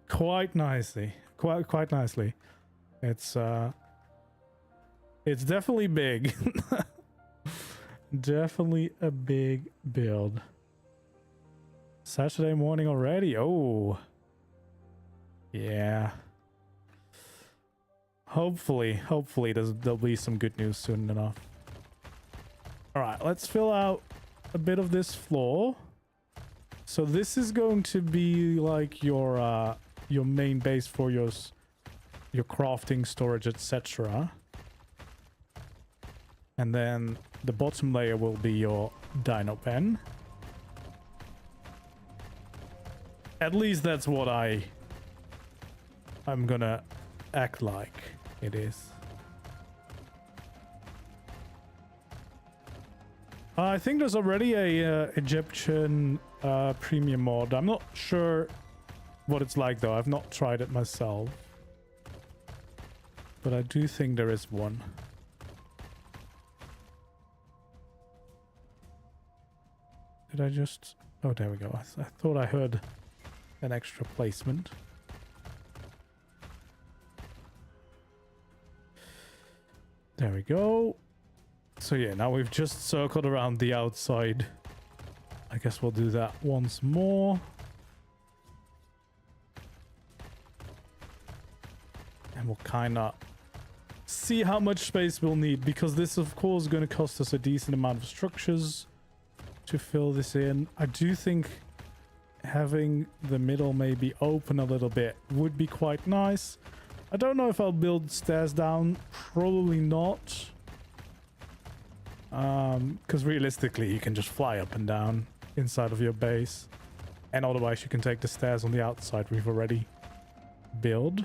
quite nicely. Quite nicely. It's definitely big. Definitely a big build. Saturday morning already. Oh. Yeah. Hopefully there'll be some good news soon enough. All right, let's fill out a bit of this floor. So this is going to be like your main base for your crafting, storage, etc. And then the bottom layer will be your dino pen. At least that's what I'm gonna act like it is. I think there's already a Egyptian premium mod. I'm not sure what it's like though. I've not tried it myself. But I do think there is one. Did I just... Oh, there we go. I thought I heard an extra placement. There we go. So yeah, now we've just circled around the outside. I guess we'll do that once more. And we'll kind of see how much space we'll need, because this of course is going to cost us a decent amount of structures to fill this in. I do think having the middle maybe open a little bit would be quite nice. I don't know if I'll build stairs down. Probably not. Because realistically you can just fly up and down inside of your base, and otherwise you can take the stairs on the outside we've already built.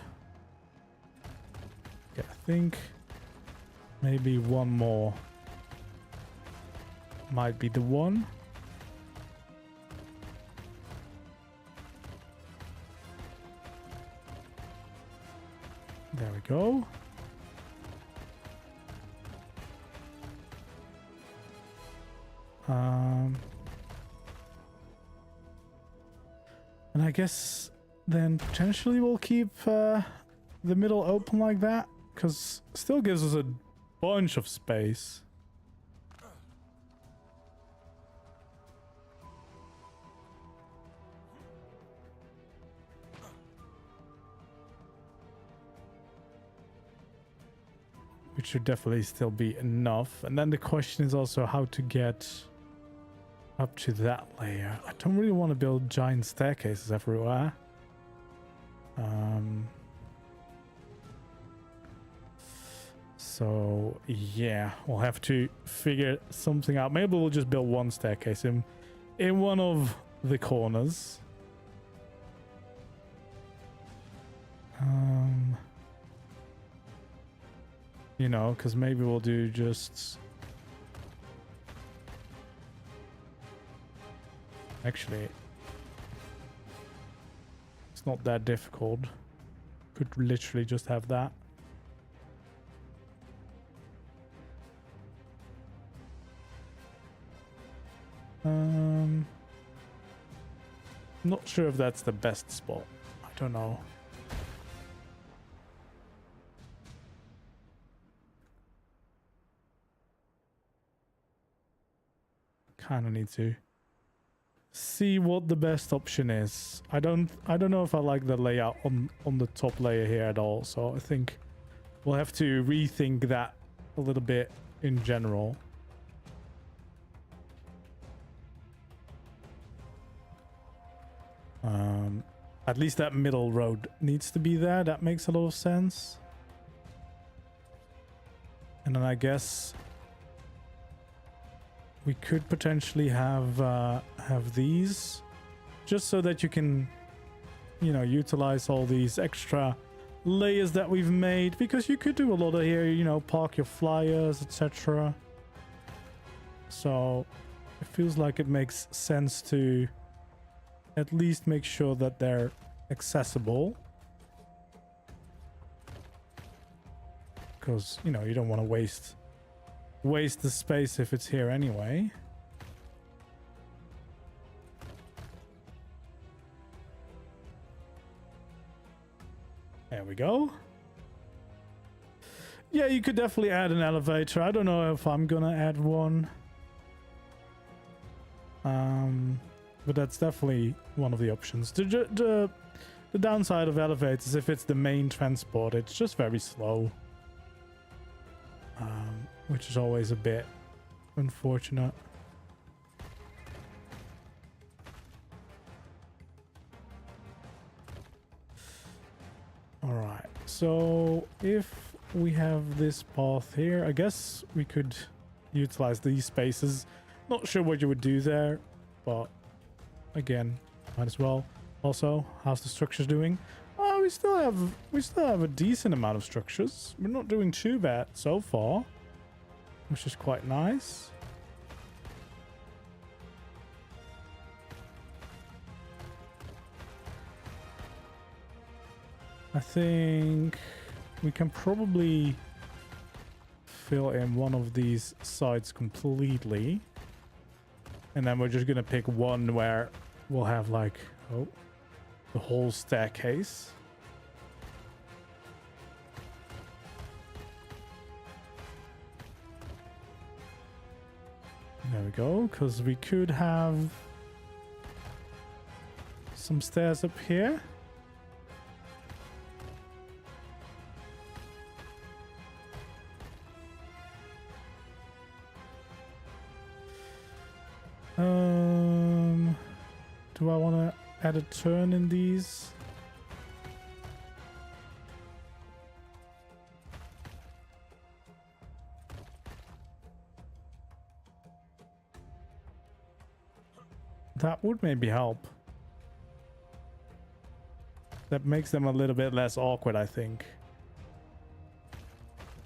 Okay, I think maybe one more might be the one. There we go. And I guess then potentially we'll keep the middle open like that, because still gives us a bunch of space. Which should definitely still be enough. And then the question is also how to get up to that layer. I don't really want to build giant staircases everywhere. So yeah, we'll have to figure something out. Maybe we'll just build one staircase in one of the corners. You know, because maybe we'll do just... Actually, it's not that difficult. Could literally just have that. Not sure if that's the best spot. I don't know. Kind of need to see what the best option is. I don't know if I like the layout on the top layer here at all, so I think we'll have to rethink that a little bit in general. At least that middle road needs to be there. That makes a lot of sense. And then I guess we could potentially have these, just so that you can, you know, utilize all these extra layers that we've made, because you could do a lot of here, you know, park your flyers, etc. So it feels like it makes sense to at least make sure that they're accessible, because, you know, you don't want to waste the space if it's here anyway. There we go. Yeah, you could definitely add an elevator. I don't know if I'm gonna add one. But that's definitely one of the options. The downside of elevators is if it's the main transport, it's just very slow. Which is always a bit unfortunate. Alright, so if we have this path here, I guess we could utilize these spaces. Not sure what you would do there, but again, might as well. Also, how's the structures doing? Oh, we still have a decent amount of structures. We're not doing too bad so far, which is quite nice. I think we can probably fill in one of these sides completely. And then we're just gonna pick one where we'll have like, oh, the whole staircase. There we go, because we could have some stairs up here. Do I want to add a turn in these? That would maybe help. That makes them a little bit less awkward, I think.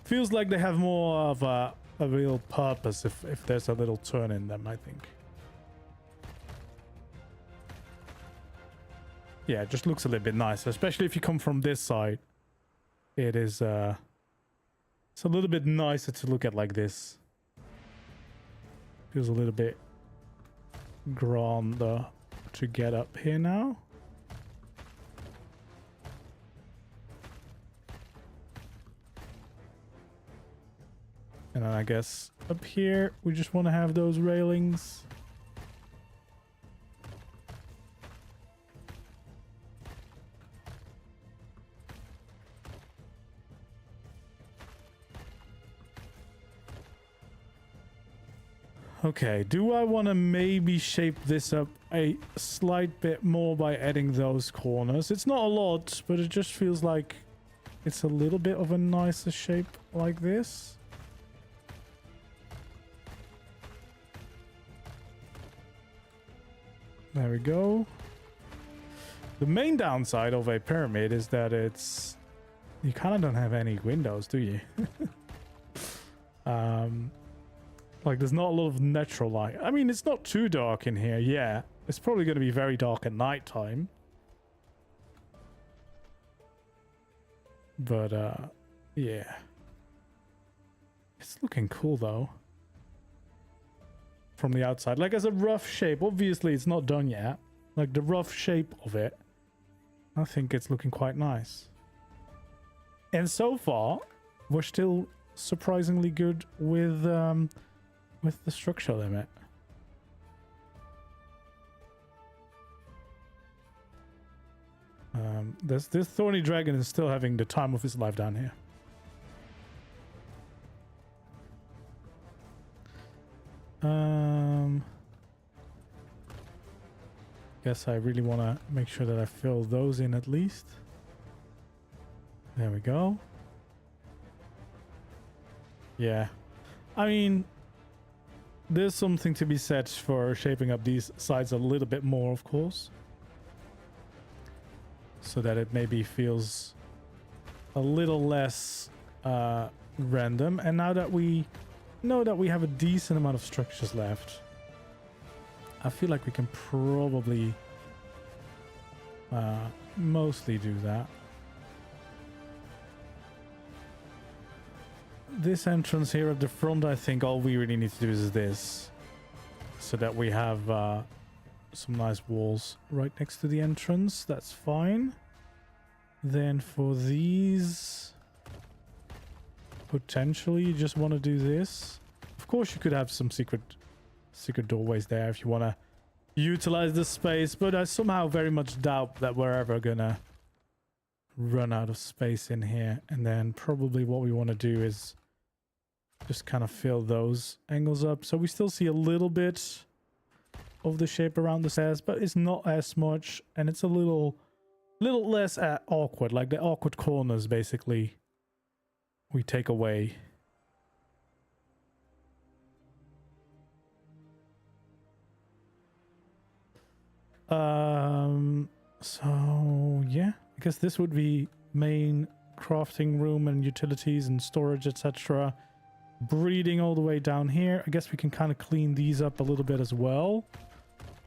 Feels like they have more of a real purpose if there's a little turn in them, I think. Yeah, it just looks a little bit nicer, especially if you come from this side. It is, it's a little bit nicer to look at like this. Feels a little bit grander to get up here now. And then I guess up here, we just want to have those railings. Okay, do I want to maybe shape this up a slight bit more by adding those corners? It's not a lot, but it just feels like it's a little bit of a nicer shape like this. There we go. The main downside of a pyramid is that it's... You kind of don't have any windows, do you? Like, there's not a lot of natural light. I mean, it's not too dark in here, yeah. It's probably going to be very dark at night time. But, yeah. It's looking cool, though. From the outside. Like, as a rough shape. Obviously, it's not done yet. Like, the rough shape of it. I think it's looking quite nice. And so far, we're still surprisingly good with the structure limit. This thorny dragon is still having the time of his life down here. Guess I really want to make sure that I fill those in at least. There we go. Yeah. I mean, there's something to be said for shaping up these sides a little bit more, of course. So that it maybe feels a little less random. And now that we know that we have a decent amount of structures left, I feel like we can probably mostly do that. This entrance here at the front, I think all we really need to do is this. So that we have some nice walls right next to the entrance. That's fine. Then for these, potentially you just want to do this. Of course you could have some secret doorways there if you want to utilize the space, but I somehow very much doubt that we're ever gonna run out of space in here. And then probably what we want to do is just kind of fill those angles up, so we still see a little bit of the shape around the stairs, but it's not as much, and it's a little less awkward. Like the awkward corners basically we take away. So yeah, I guess this would be main crafting room and utilities and storage, etc. Breeding all the way down here. I guess we can kind of clean these up a little bit as well.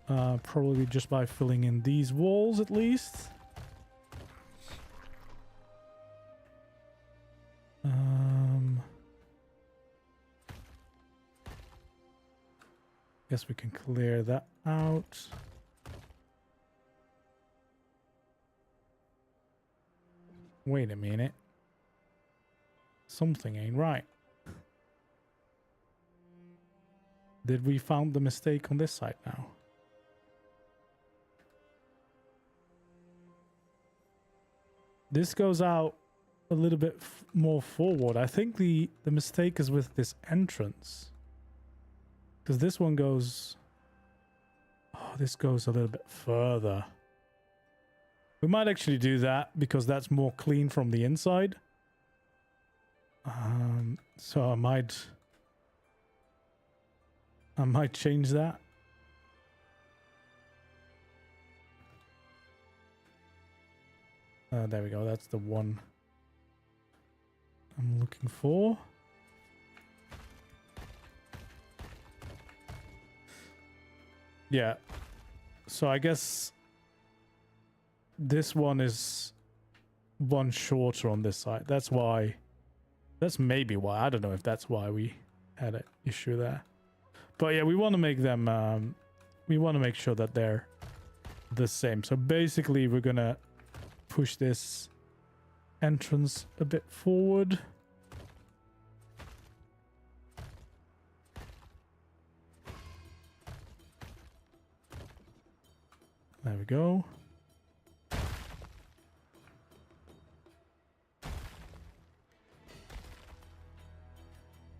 Probably just by filling in these walls at least. Guess we can clear that out. Wait a minute. Something ain't right. Did we found the mistake on this side now? This goes out a little bit more forward. I think the mistake is with this entrance. Because this one goes... Oh, this goes a little bit further. We might actually do that because that's more clean from the inside. So I might change that. There we go. That's the one I'm looking for. Yeah. So I guess this one is one shorter on this side. That's why. That's maybe why. I don't know if that's why we had an issue there. But yeah, we want to make them, we want to make sure that they're the same. So basically we're going to push this entrance a bit forward. There we go.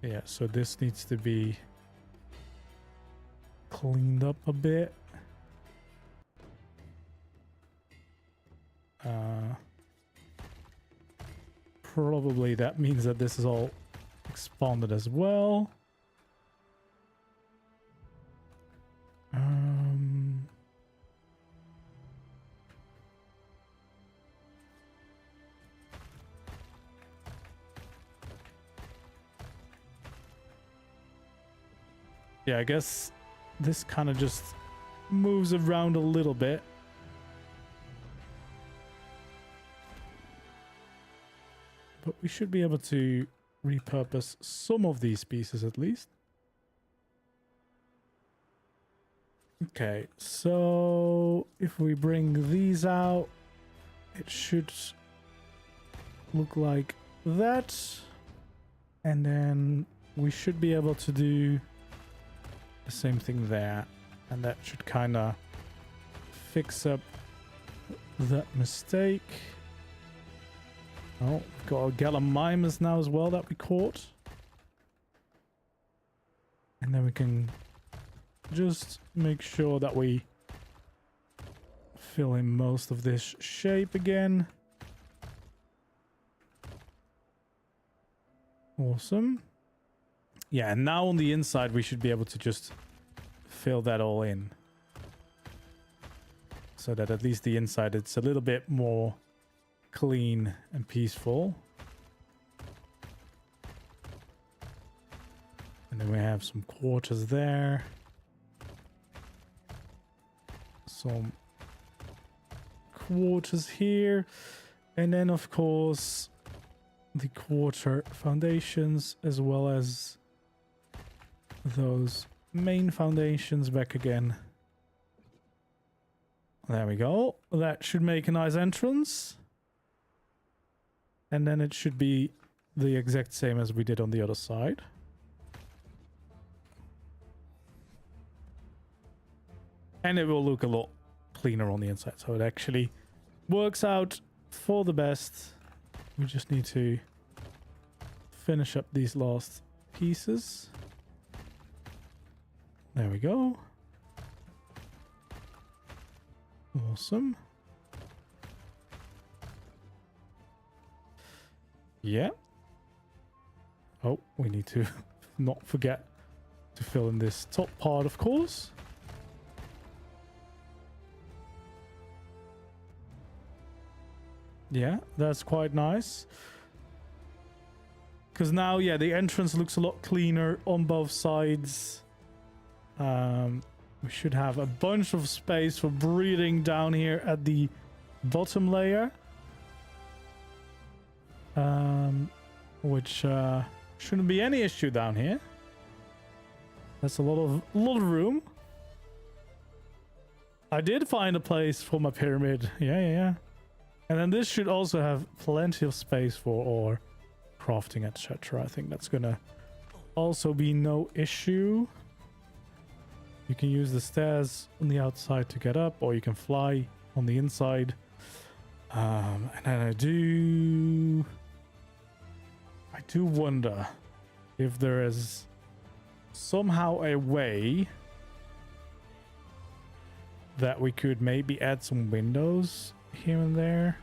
Yeah, so this needs to be cleaned up a bit. Probably that means that this is all expanded as well. Yeah, I guess this kind of just moves around a little bit. But we should be able to repurpose some of these pieces at least. Okay, so if we bring these out, it should look like that. And then we should be able to do the same thing there. And that should kind of fix up that mistake. Oh, we've got a Gallimimus now as well that we caught. And then we can just make sure that we fill in most of this shape again. Awesome. Yeah, and now on the inside we should be able to just fill that all in. So that at least the inside it's a little bit more clean and peaceful. And then we have some quarters there. Some quarters here. And then of course the quarter foundations as well as those main foundations back again. There we go. That should make a nice entrance. And then it should be the exact same as we did on the other side. And it will look a lot cleaner on the inside. So it actually works out for the best. We just need to finish up these last pieces. There we go. Awesome. Yeah. Oh, we need to not forget to fill in this top part, of course. Yeah, that's quite nice. Because now, yeah, the entrance looks a lot cleaner on both sides. We should have a bunch of space for breathing down here at the bottom layer. Which shouldn't be any issue down here. That's a lot of room. I did find a place for my pyramid. Yeah. And then this should also have plenty of space for ore, crafting, etc. I think that's gonna also be no issue. You can use the stairs on the outside to get up, or you can fly on the inside. And then I do wonder if there is somehow a way that we could maybe add some windows here and there.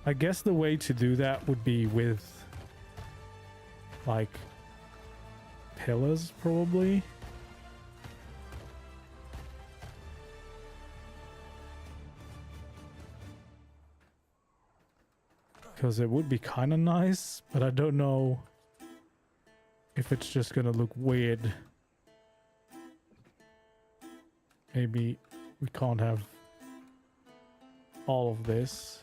I guess the way to do that would be with like pillars, probably. Because it would be kind of nice, but I don't know if it's just gonna look weird. Maybe we can't have all of this.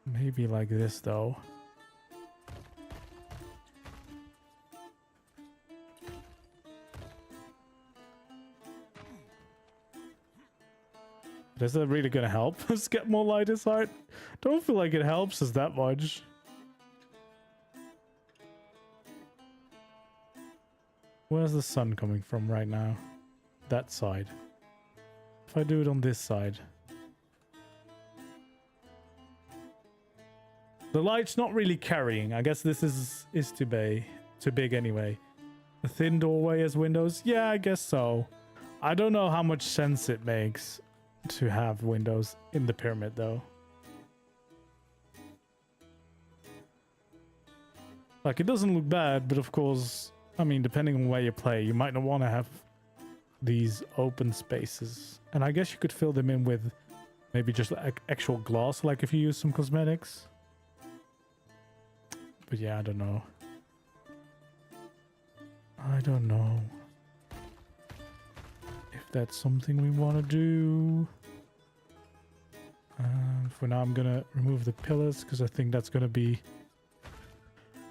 Maybe like this though. Is that really gonna help us get more light inside? Don't feel like it helps us that much. Where's the sun coming from right now? That side. If I do it on this side. The light's not really carrying. I guess this is too big anyway. A thin doorway as windows? Yeah, I guess so. I don't know how much sense it makes to have windows in the pyramid though. Like, it doesn't look bad, but of course, I mean, depending on where you play, you might not want to have these open spaces. And I guess you could fill them in with maybe just like actual glass, like if you use some cosmetics. But yeah, I don't know. I don't know if that's something we want to do. For now, I'm gonna remove the pillars because I think that's gonna be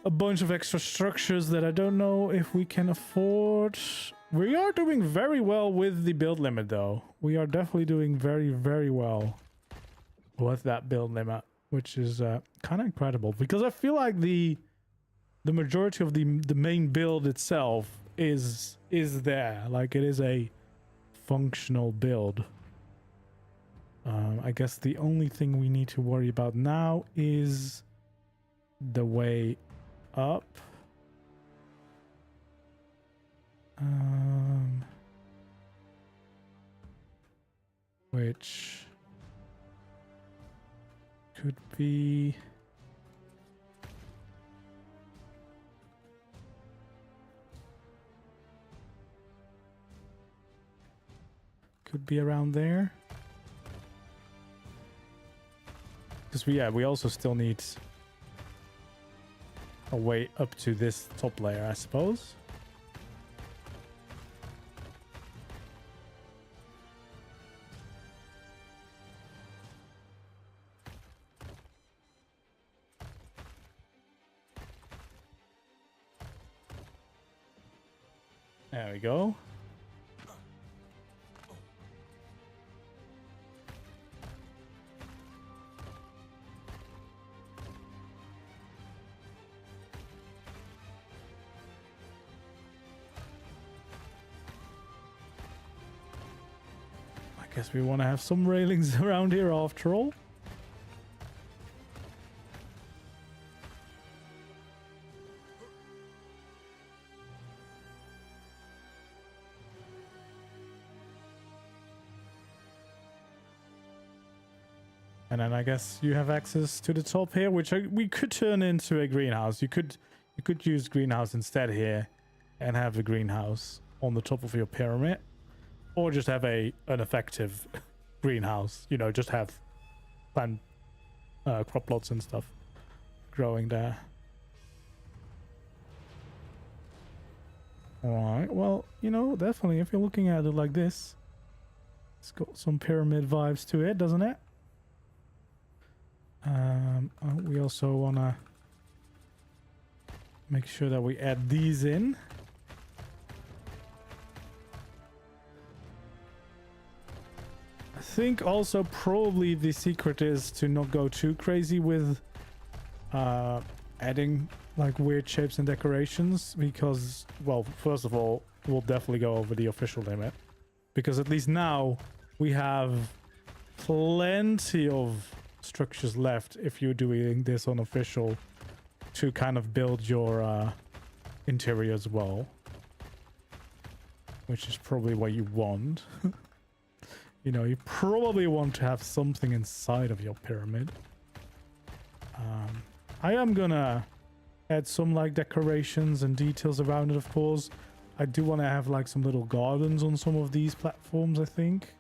a bunch of extra structures that I don't know if we can afford. We are doing very well with the build limit though. We are definitely doing very, very well with that build limit, which is kind of incredible because I feel like the majority of the main build itself is there. Like, it is a functional build. I guess the only thing we need to worry about now is the way up. Which could be around there. Because we also still need a way up to this top layer, I suppose. There we go. I guess we want to have some railings around here after all. And then I guess you have access to the top here, which we could turn into a greenhouse. You could use greenhouse instead here and have the greenhouse on the top of your pyramid. Or just have an effective greenhouse. You know, just have plant crop plots and stuff growing there. Alright, well, you know, definitely if you're looking at it like this, it's got some pyramid vibes to it, doesn't it? We also want to make sure that we add these in. I think also probably the secret is to not go too crazy with adding like weird shapes and decorations, because, well, first of all, we'll definitely go over the official limit, because at least now we have plenty of structures left if you're doing this on official to kind of build your interior as well, which is probably what you want. You know, you probably want to have something inside of your pyramid. I am gonna add some like decorations and details around it, of course. I do want to have like some little gardens on some of these platforms, I think.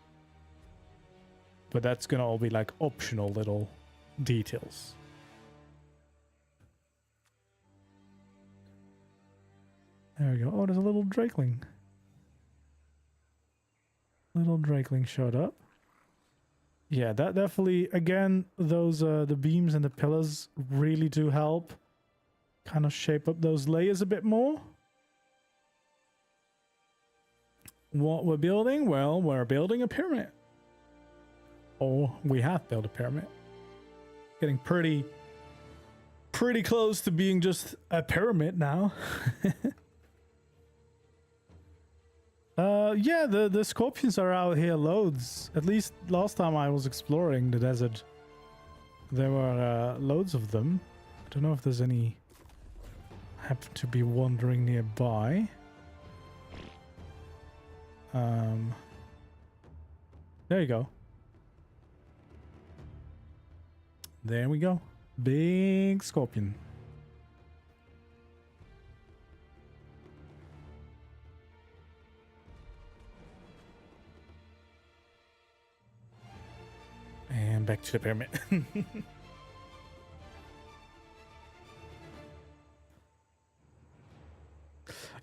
But that's gonna all be like optional little details. There we go. Oh, there's a little drakeling. Little drakeling showed up. Yeah, that definitely, again, those the beams and the pillars really do help kind of shape up those layers a bit more. What we're building? Well, we're building a pyramid. Or we have built a pyramid. Getting pretty close to being just a pyramid now. Yeah, the scorpions are out here loads. At least last time I was exploring the desert, there were loads of them. I don't know if there's any happen to be wandering nearby. There you go. There we go. Big scorpion. And back to the pyramid.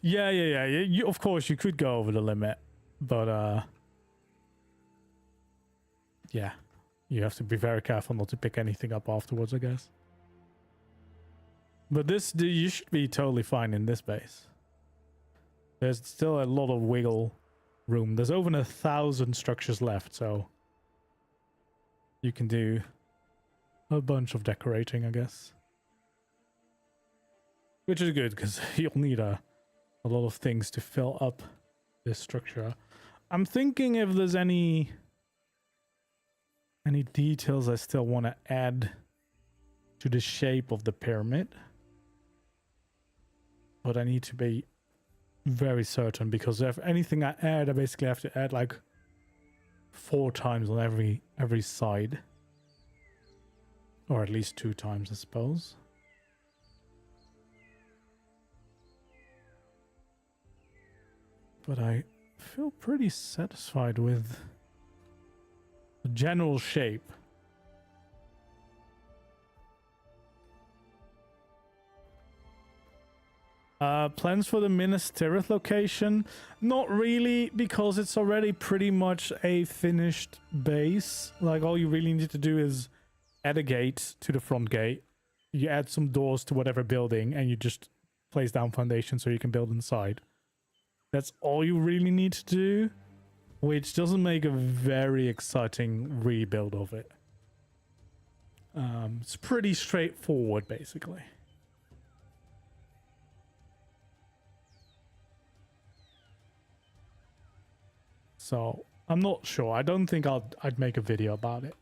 Yeah. You, of course, you could go over the limit, but yeah, you have to be very careful not to pick anything up afterwards, I guess. But you should be totally fine in this base. There's still a lot of wiggle room. There's over 1,000 structures left, so you can do a bunch of decorating, I guess. Which is good, because you'll need a a lot of things to fill up this structure. I'm thinking if there's any details I still want to add to the shape of the pyramid. But I need to be very certain, because if anything I add, I basically have to add like 4 times on every side. Or at least 2 times, I suppose. But I feel pretty satisfied with the general shape. Plans for the Minas Tirith location? Not really, because it's already pretty much a finished base. Like, all you really need to do is add a gate to the front gate. You add some doors to whatever building, and you just place down foundation so you can build inside. That's all you really need to do, which doesn't make a very exciting rebuild of it. It's pretty straightforward, basically. So I'm not sure. I don't think I'd make a video about it.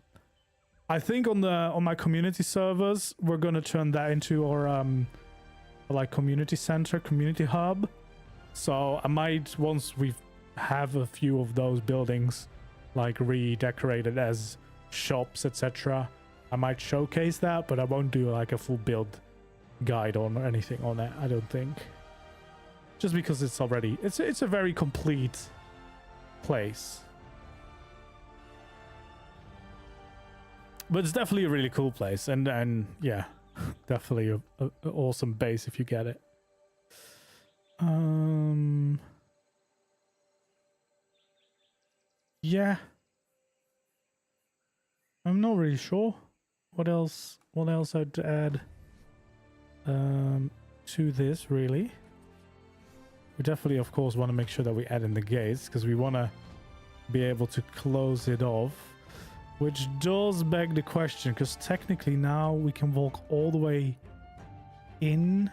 I think on my community servers, we're gonna turn that into our like community center, community hub. So I might, once we have a few of those buildings like redecorated as shops, etc., I might showcase that, but I won't do like a full build guide on or anything on it, I don't think. Just because it's already, it's a very complete place. But it's definitely a really cool place, and yeah, definitely a awesome base if you get it. Yeah, I'm not really sure what else I'd add to this, really. We definitely, of course, want to make sure that we add in the gates, because we want to be able to close it off. Which does beg the question, because technically now we can walk all the way in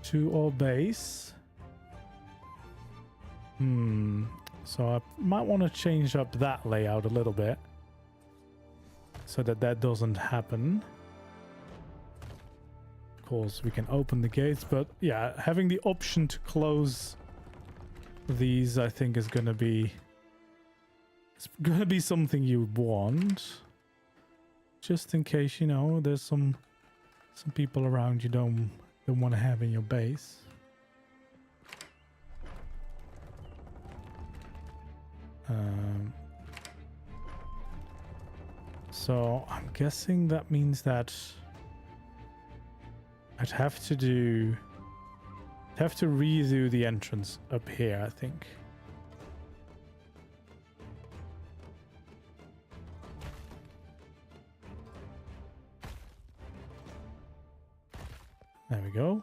to our base. So I might want to change up that layout a little bit so that that doesn't happen. Of course, we can open the gates, but yeah, having the option to close these, I think, is going to be... It's gonna be something you want, just in case, you know, there's some people around you don't want to have in your base. So I'm guessing that means that I'd have to redo the entrance up here, I think. There we go.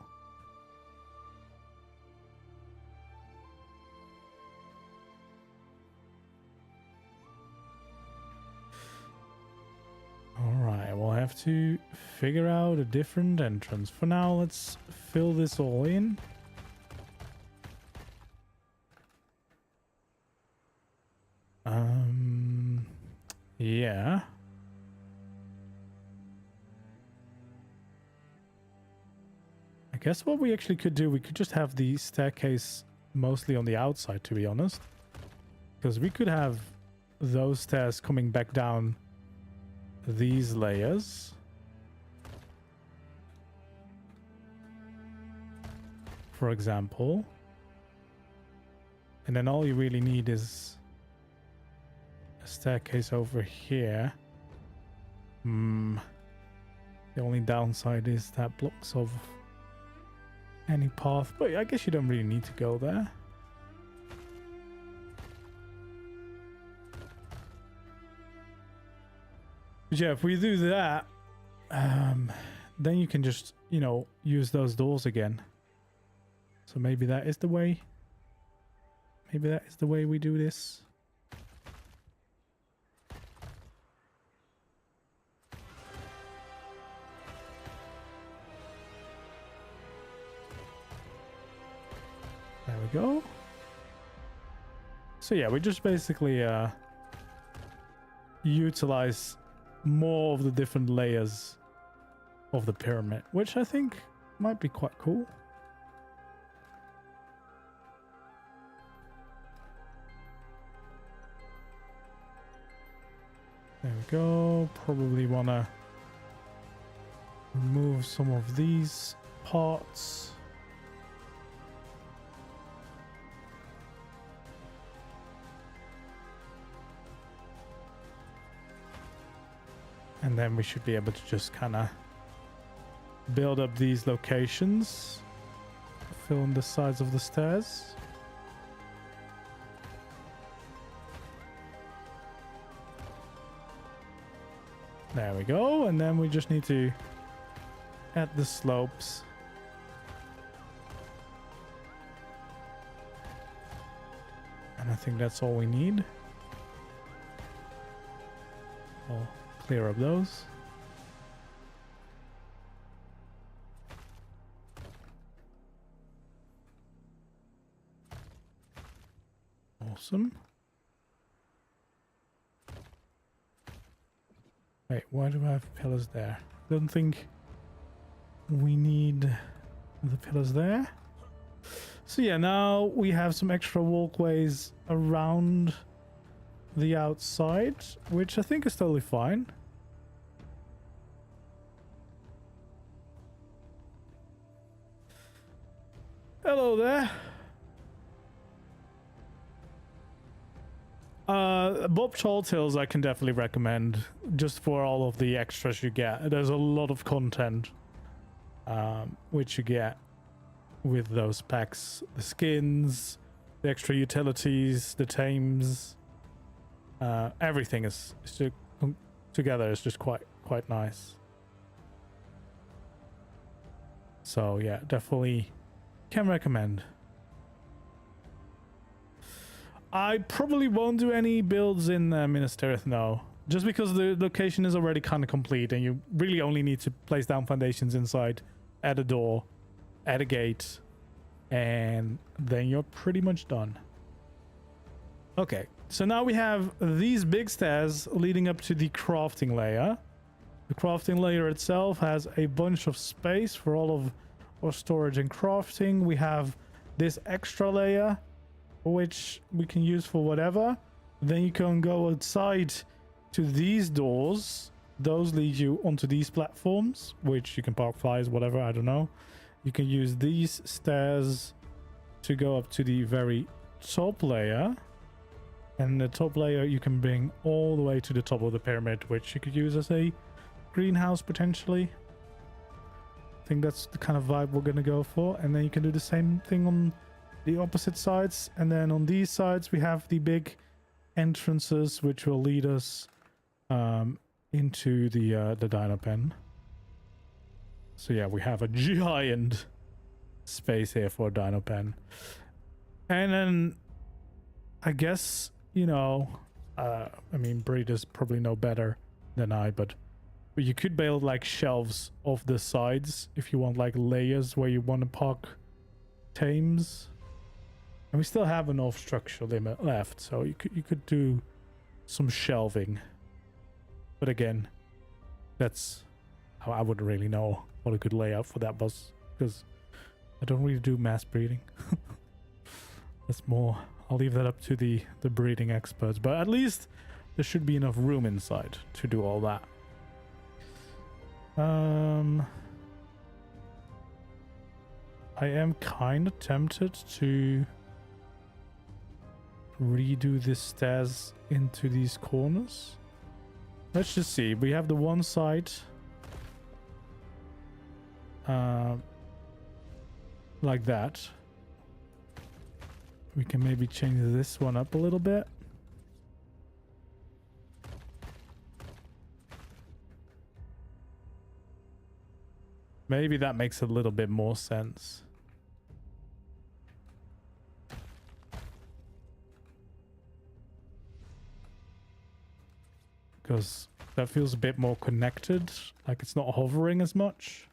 Alright, we'll have to figure out a different entrance. For now, let's fill this all in. Yeah. I guess what we actually could do, we could just have the staircase mostly on the outside, to be honest. Because we could have those stairs coming back down these layers. For example. And then all you really need is a staircase over here. The only downside is that blocks off any path, but I guess you don't really need to go there. But yeah, if we do that, then you can just, you know, use those doors again. So maybe that is the way. Maybe that is the way we do this. There we go. So yeah, we just basically utilize more of the different layers of the pyramid, which I think might be quite cool. There we go. Probably want to remove some of these parts. And then we should be able to just kind of build up these locations, fill in the sides of the stairs. There we go. And then we just need to add the slopes. And I think that's all we need. I'll clear up those. Awesome. Wait, why do I have pillars there? Don't think we need the pillars there. So yeah, now we have some extra walkways around the outside, which I think is totally fine. Hello there. Bob Talltales I can definitely recommend, just for all of the extras you get. There's a lot of content which you get with those packs. The skins, the extra utilities, the tames, everything is together is just quite nice. So yeah, definitely can recommend. I probably won't do any builds in Minas Tirith now, just because the location is already kind of complete and you really only need to place down foundations inside, add a door, add a gate, and then you're pretty much done. Okay, so now we have these big stairs leading up to the crafting layer. The crafting layer itself has a bunch of space for all of our storage and crafting. We have this extra layer, which we can use for whatever. Then you can go outside to these doors. Those lead you onto these platforms, which you can park flies, whatever, I don't know. You can use these stairs to go up to the very top layer. And the top layer you can bring all the way to the top of the pyramid, which you could use as a greenhouse potentially. I think that's the kind of vibe we're going to go for. And then you can do the same thing on the opposite sides, and then on these sides we have the big entrances which will lead us into the dino pen. So yeah, we have a giant space here for a dino pen. And then I guess, you know, I mean, breeders probably know better than I, but you could build like shelves off the sides if you want like layers where you want to park tames. And we still have enough structural limit left, so you could do some shelving. But again, that's how I wouldn't really know what a good layout for that was, because I don't really do mass breeding. That's more, I'll leave that up to the breeding experts, but at least there should be enough room inside to do all that. I am kind of tempted to redo the stairs into these corners. Let's just see. We have the one side like that. We can maybe change this one up a little bit. Maybe that makes a little bit more sense. Because that feels a bit more connected, like it's not hovering as much.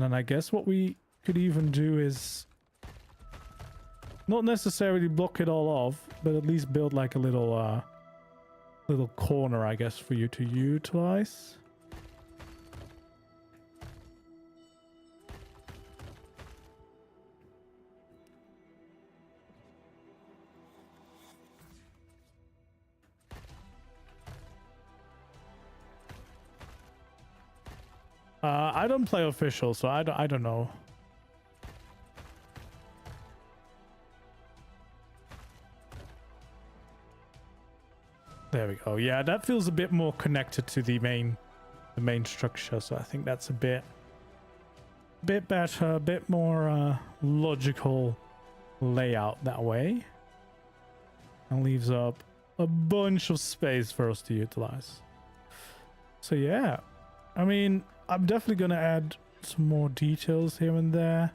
And then I guess what we could even do is not necessarily block it all off, but at least build like a little little corner, I guess, for you to utilize. I don't play official, so I don't know. There we go. Yeah, that feels a bit more connected to the main structure, so I think that's a bit better, a bit more logical layout that way. And leaves up a bunch of space for us to utilize. So yeah, I mean, I'm definitely going to add some more details here and there.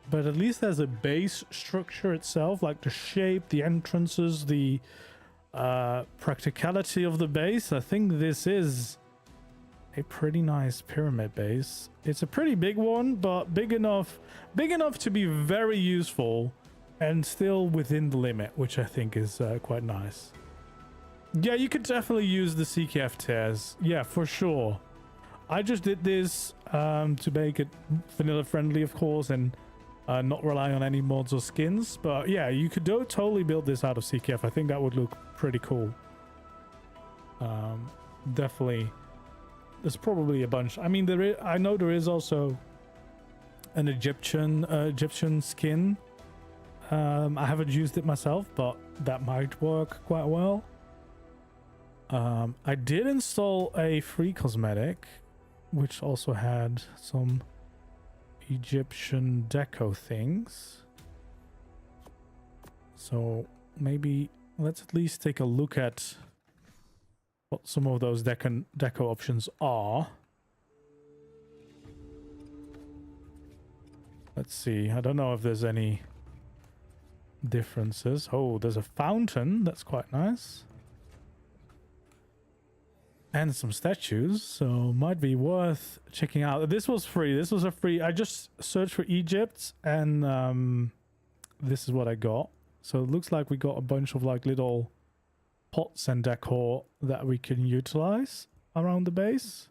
But at least as a base structure itself, like the shape, the entrances, the practicality of the base, I think this is a pretty nice pyramid base. It's a pretty big one, but big enough to be very useful and still within the limit, which I think is quite nice. Yeah, you could definitely use the CKF tiers. Yeah, for sure. I just did this to make it vanilla friendly, of course, and not rely on any mods or skins. But yeah, you could totally build this out of CKF. I think that would look pretty cool. Definitely. There's probably a bunch. I mean, I know there is also an Egyptian skin. I haven't used it myself, but that might work quite well. I did install a free cosmetic, which also had some Egyptian deco things. So maybe let's at least take a look at what some of those deco options are. Let's see. I don't know if there's any differences. Oh, there's a fountain. That's quite nice. And some statues, so might be worth checking out. This was free. This was a free. I just searched for Egypt, and this is what I got. So it looks like we got a bunch of like little pots and decor that we can utilize around the base.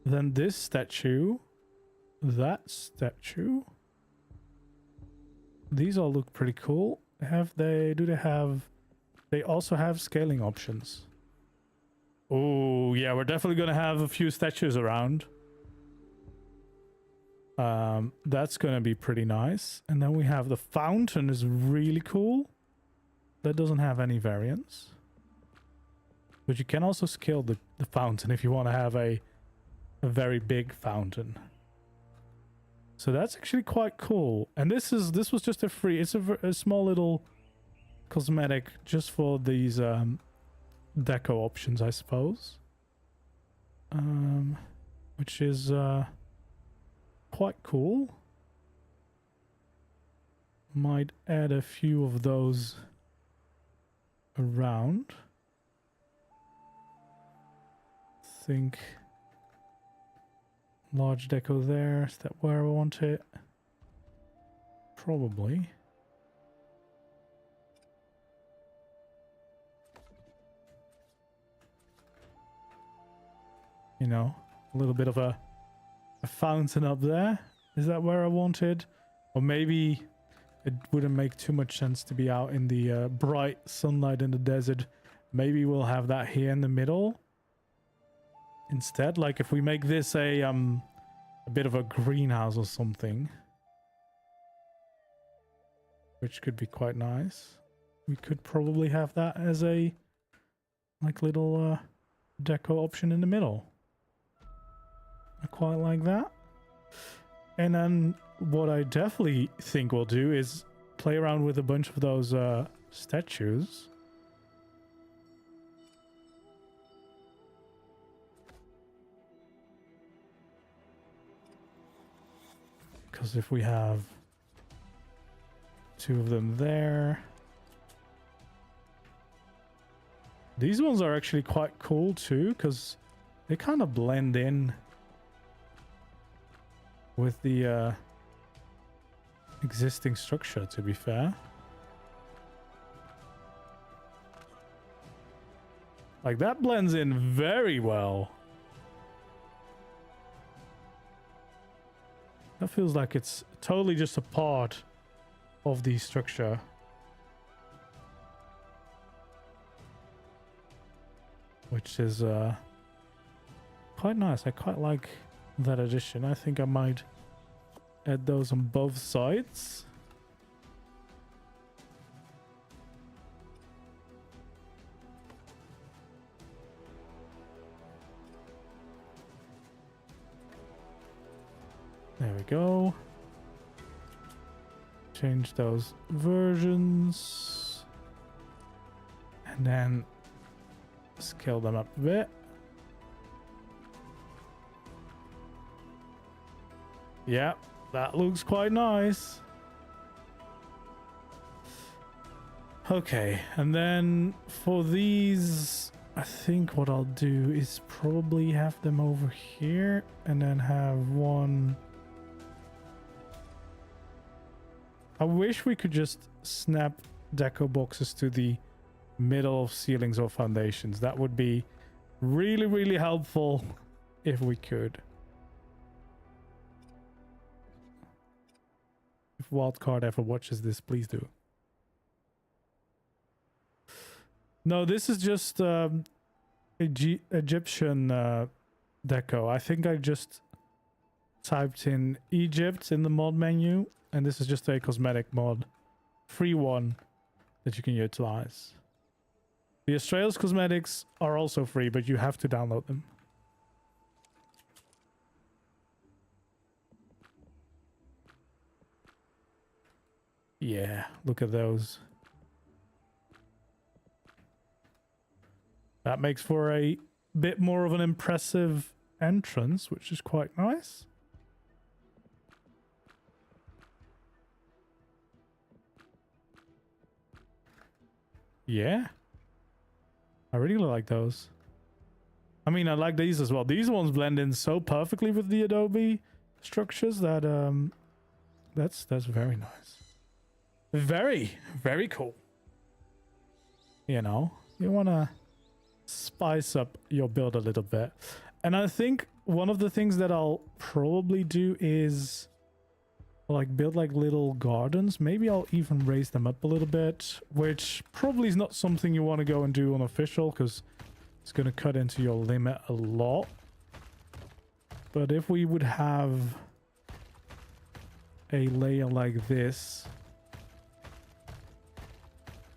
Then this statue, that statue. These all look pretty cool. They also have scaling options. Oh, yeah, we're definitely going to have a few statues around. That's going to be pretty nice. And then we have the fountain is really cool. That doesn't have any variants. But you can also scale the fountain if you want to have a very big fountain. So that's actually quite cool. And this was just a free, it's a small little cosmetic just for these deco options, I suppose, which is quite cool. Might add a few of those around. Think large deco there. Is that where I want it? Probably. You know, a little bit of a fountain up there. Is that where I wanted? Or maybe it wouldn't make too much sense to be out in the bright sunlight in the desert. Maybe we'll have that here in the middle instead. Like if we make this a bit of a greenhouse or something, which could be quite nice. We could probably have that as a like little deco option in the middle. I quite like that. And then what I definitely think we'll do is play around with a bunch of those statues. Because if we have two of them there. These ones are actually quite cool too, because they kind of blend in with the existing structure, to be fair. Like, that blends in very well. That feels like it's totally just a part of the structure. Which is quite nice. I quite like that addition. I think I might add those on both sides. There we go. Change those versions. And then scale them up a bit. Yeah, that looks quite nice. Okay, and then for these, I think what I'll do is probably have them over here and then have one. I wish we could just snap deco boxes to the middle of ceilings or foundations. That would be really, really helpful if we could. If Wildcard ever watches this, please do. No, this is just Egyptian deco. I think I just typed in Egypt in the mod menu, and this is just a cosmetic mod. Free one that you can utilize. The Astraeos cosmetics are also free, but you have to download them. Yeah, look at those. That makes for a bit more of an impressive entrance, which is quite nice. Yeah. I really like those. I mean, I like these as well. These ones blend in so perfectly with the Adobe structures that that's very nice. Very, very cool. You know, you want to spice up your build a little bit. And I think one of the things that I'll probably do is like build like little gardens. Maybe I'll even raise them up a little bit, which probably is not something you want to go and do on official because it's going to cut into your limit a lot. But if we would have a layer like this,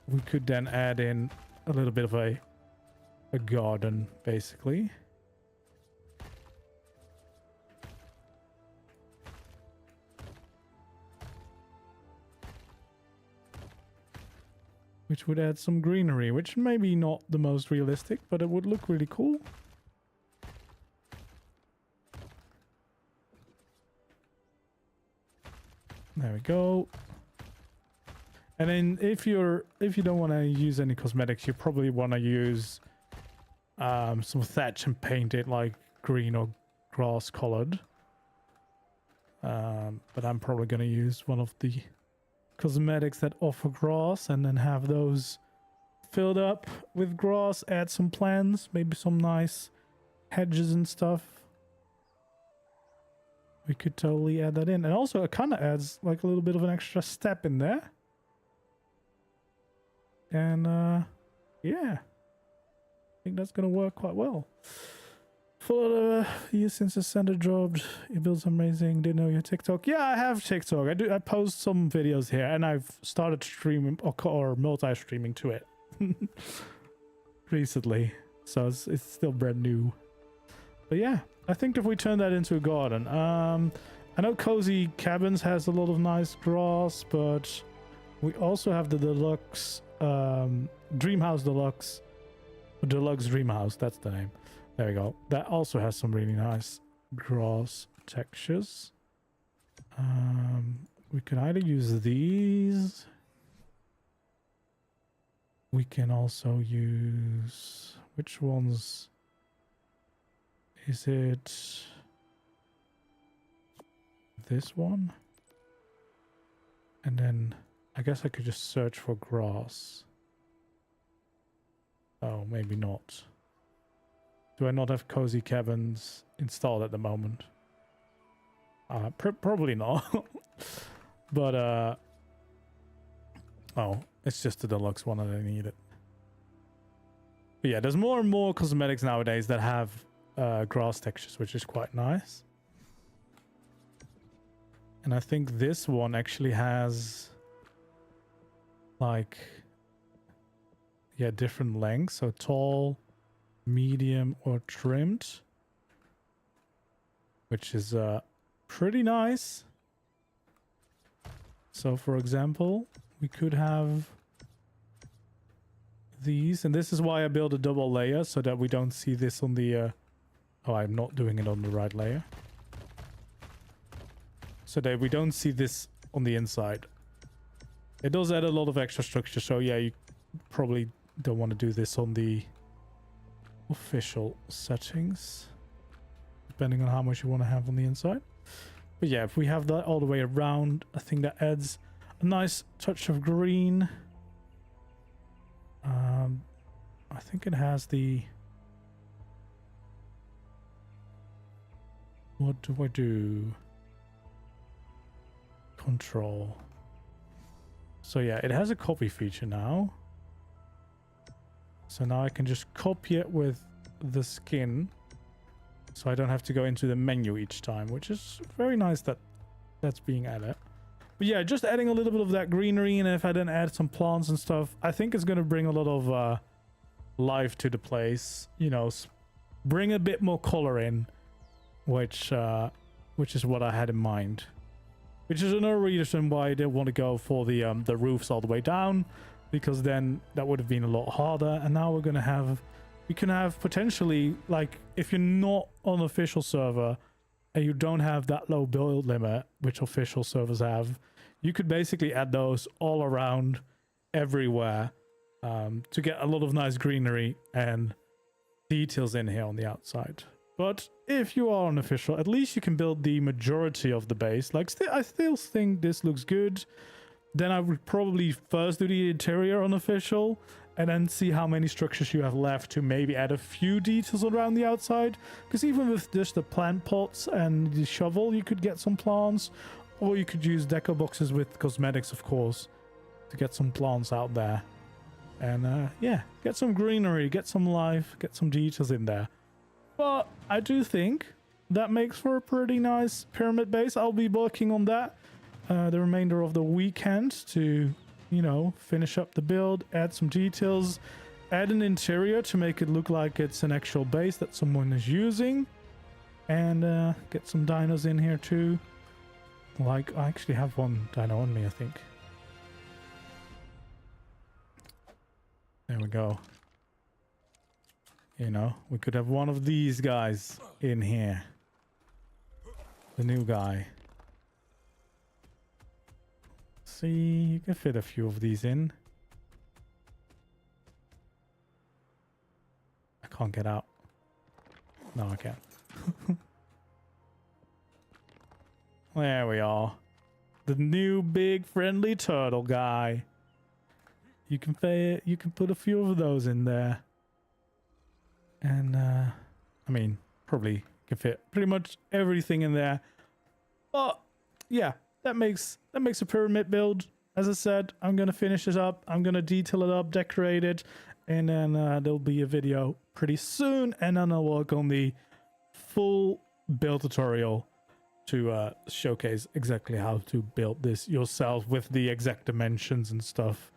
we could then add in a little bit of a garden, basically. Which would add some greenery, which maybe not the most realistic, but it would look really cool. There we go. And then if you don't want to use any cosmetics, you probably want to use some thatch and paint it like green or grass colored. But I'm probably going to use one of the cosmetics that offer grass and then have those filled up with grass, add some plants, maybe some nice hedges and stuff. We could totally add that in. And also it kind of adds like a little bit of an extra step in there. And yeah, I think that's going to work quite well. For the years since the center dropped, your build's amazing. Didn't know your TikTok. Yeah, I have TikTok. I post some videos here, and I've started streaming or multi-streaming to it recently. So it's still brand new. But yeah, I think if we turn that into a garden, I know Cozy Cabins has a lot of nice grass, but we also have the deluxe Dreamhouse Deluxe Dreamhouse. That's the name. There we go. That also has some really nice grass textures. We can either use these. We can also use... Which ones? Is it... this one. And then I guess I could just search for grass. Oh, maybe not. Do I not have cozy cabins installed at the moment? Probably not. But, oh, it's just the deluxe one and I need it. But yeah, there's more and more cosmetics nowadays that have grass textures, which is quite nice. And I think this one actually has like, yeah, different lengths. So tall, medium, or trimmed, which is pretty nice. So for example, we could have these, and this is why I build a double layer so that we don't see this on the oh, I'm not doing it on the right layer, so that we don't see this on the inside. It does add a lot of extra structure, so yeah, you probably don't want to do this on the official settings, depending on how much you want to have on the inside. But yeah, if we have that all the way around, I think that adds a nice touch of green. I think it has the... What do I do? Control. So yeah, it has a copy feature now. So now I can just copy it with the skin. So I don't have to go into the menu each time, which is very nice that that's being added. But yeah, just adding a little bit of that greenery, and if I then add some plants and stuff, I think it's going to bring a lot of life to the place. You know, bring a bit more color in, which is what I had in mind. Which is another reason why I didn't want to go for the roofs all the way down, because then that would have been a lot harder. And now we're going to have, we can have potentially, like, if you're not on an official server and you don't have that low build limit, which official servers have, you could basically add those all around everywhere to get a lot of nice greenery and details in here on the outside. But if you are unofficial, at least you can build the majority of the base. Like, I still think this looks good. Then I would probably first do the interior unofficial, and then see how many structures you have left to maybe add a few details around the outside. Because even with just the plant pots and the shovel, you could get some plants. Or you could use deco boxes with cosmetics, of course, to get some plants out there. And yeah, get some greenery, get some life, get some details in there. But I do think that makes for a pretty nice pyramid base. I'll be working on that the remainder of the weekend to, you know, finish up the build, add some details, add an interior to make it look like it's an actual base that someone is using, and get some dinos in here too. Like, I actually have one dino on me, I think. There we go. You know, we could have one of these guys in here. The new guy. See, you can fit a few of these in. I can't get out. No, I can't. There we are. The new big friendly turtle guy. You can put a few of those in there. And I mean, probably can fit pretty much everything in there. But yeah, that makes a pyramid build. As I said, I'm gonna finish this up. I'm gonna detail it up, decorate it, and then there'll be a video pretty soon. And then I'll work on the full build tutorial to showcase exactly how to build this yourself with the exact dimensions and stuff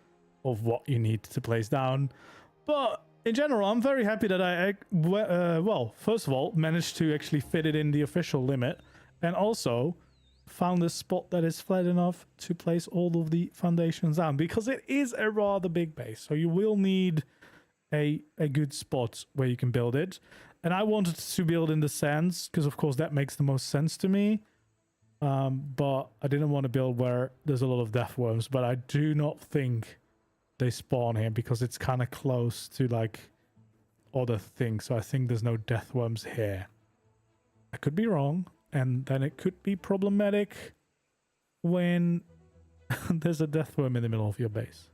of what you need to place down. But in general, I'm very happy that I, well, first of all, managed to actually fit it in the official limit, and also found a spot that is flat enough to place all of the foundations down, because it is a rather big base, so you will need a good spot where you can build it. And I wanted to build in the sands, because of course that makes the most sense to me. But I didn't want to build where there's a lot of death worms, but I do not think they spawn here because it's kind of close to like other things. So I think there's no death worms here. I could be wrong. and then it could be problematic when there's a death worm in the middle of your base.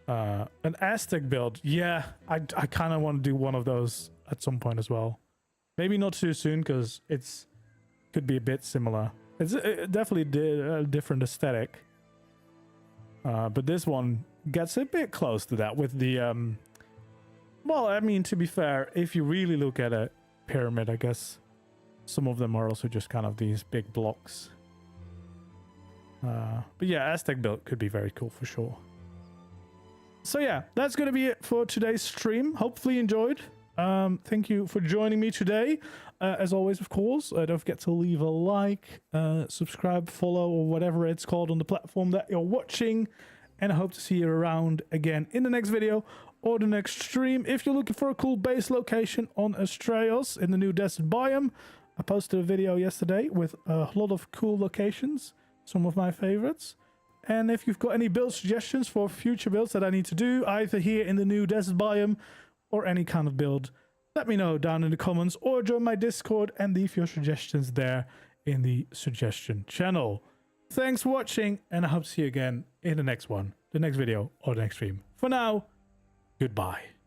An Aztec build, yeah, I kind of want to do one of those at some point as well. Maybe not too soon, because it's could be a bit similar. It's definitely a different aesthetic, but this one gets a bit close to that with the well, I mean, to be fair, if you really look at a pyramid, I guess some of them are also just kind of these big blocks. But yeah, Aztec build could be very cool for sure. So yeah, that's going to be it for today's stream. Hopefully you enjoyed. Thank you for joining me today. As always, of course, don't forget to leave a like, subscribe, follow, or whatever it's called on the platform that you're watching. And I hope to see you around again in the next video or the next stream. If you're looking for a cool base location on Astraeos in the new desert biome, I posted a video yesterday with a lot of cool locations, some of my favorites. And if you've got any build suggestions for future builds that I need to do, either here in the new desert biome or any kind of build, let me know down in the comments or join my Discord and leave your suggestions there in the suggestion channel. Thanks for watching, and I hope to see you again in the next one, the next video, or the next stream. For now, goodbye.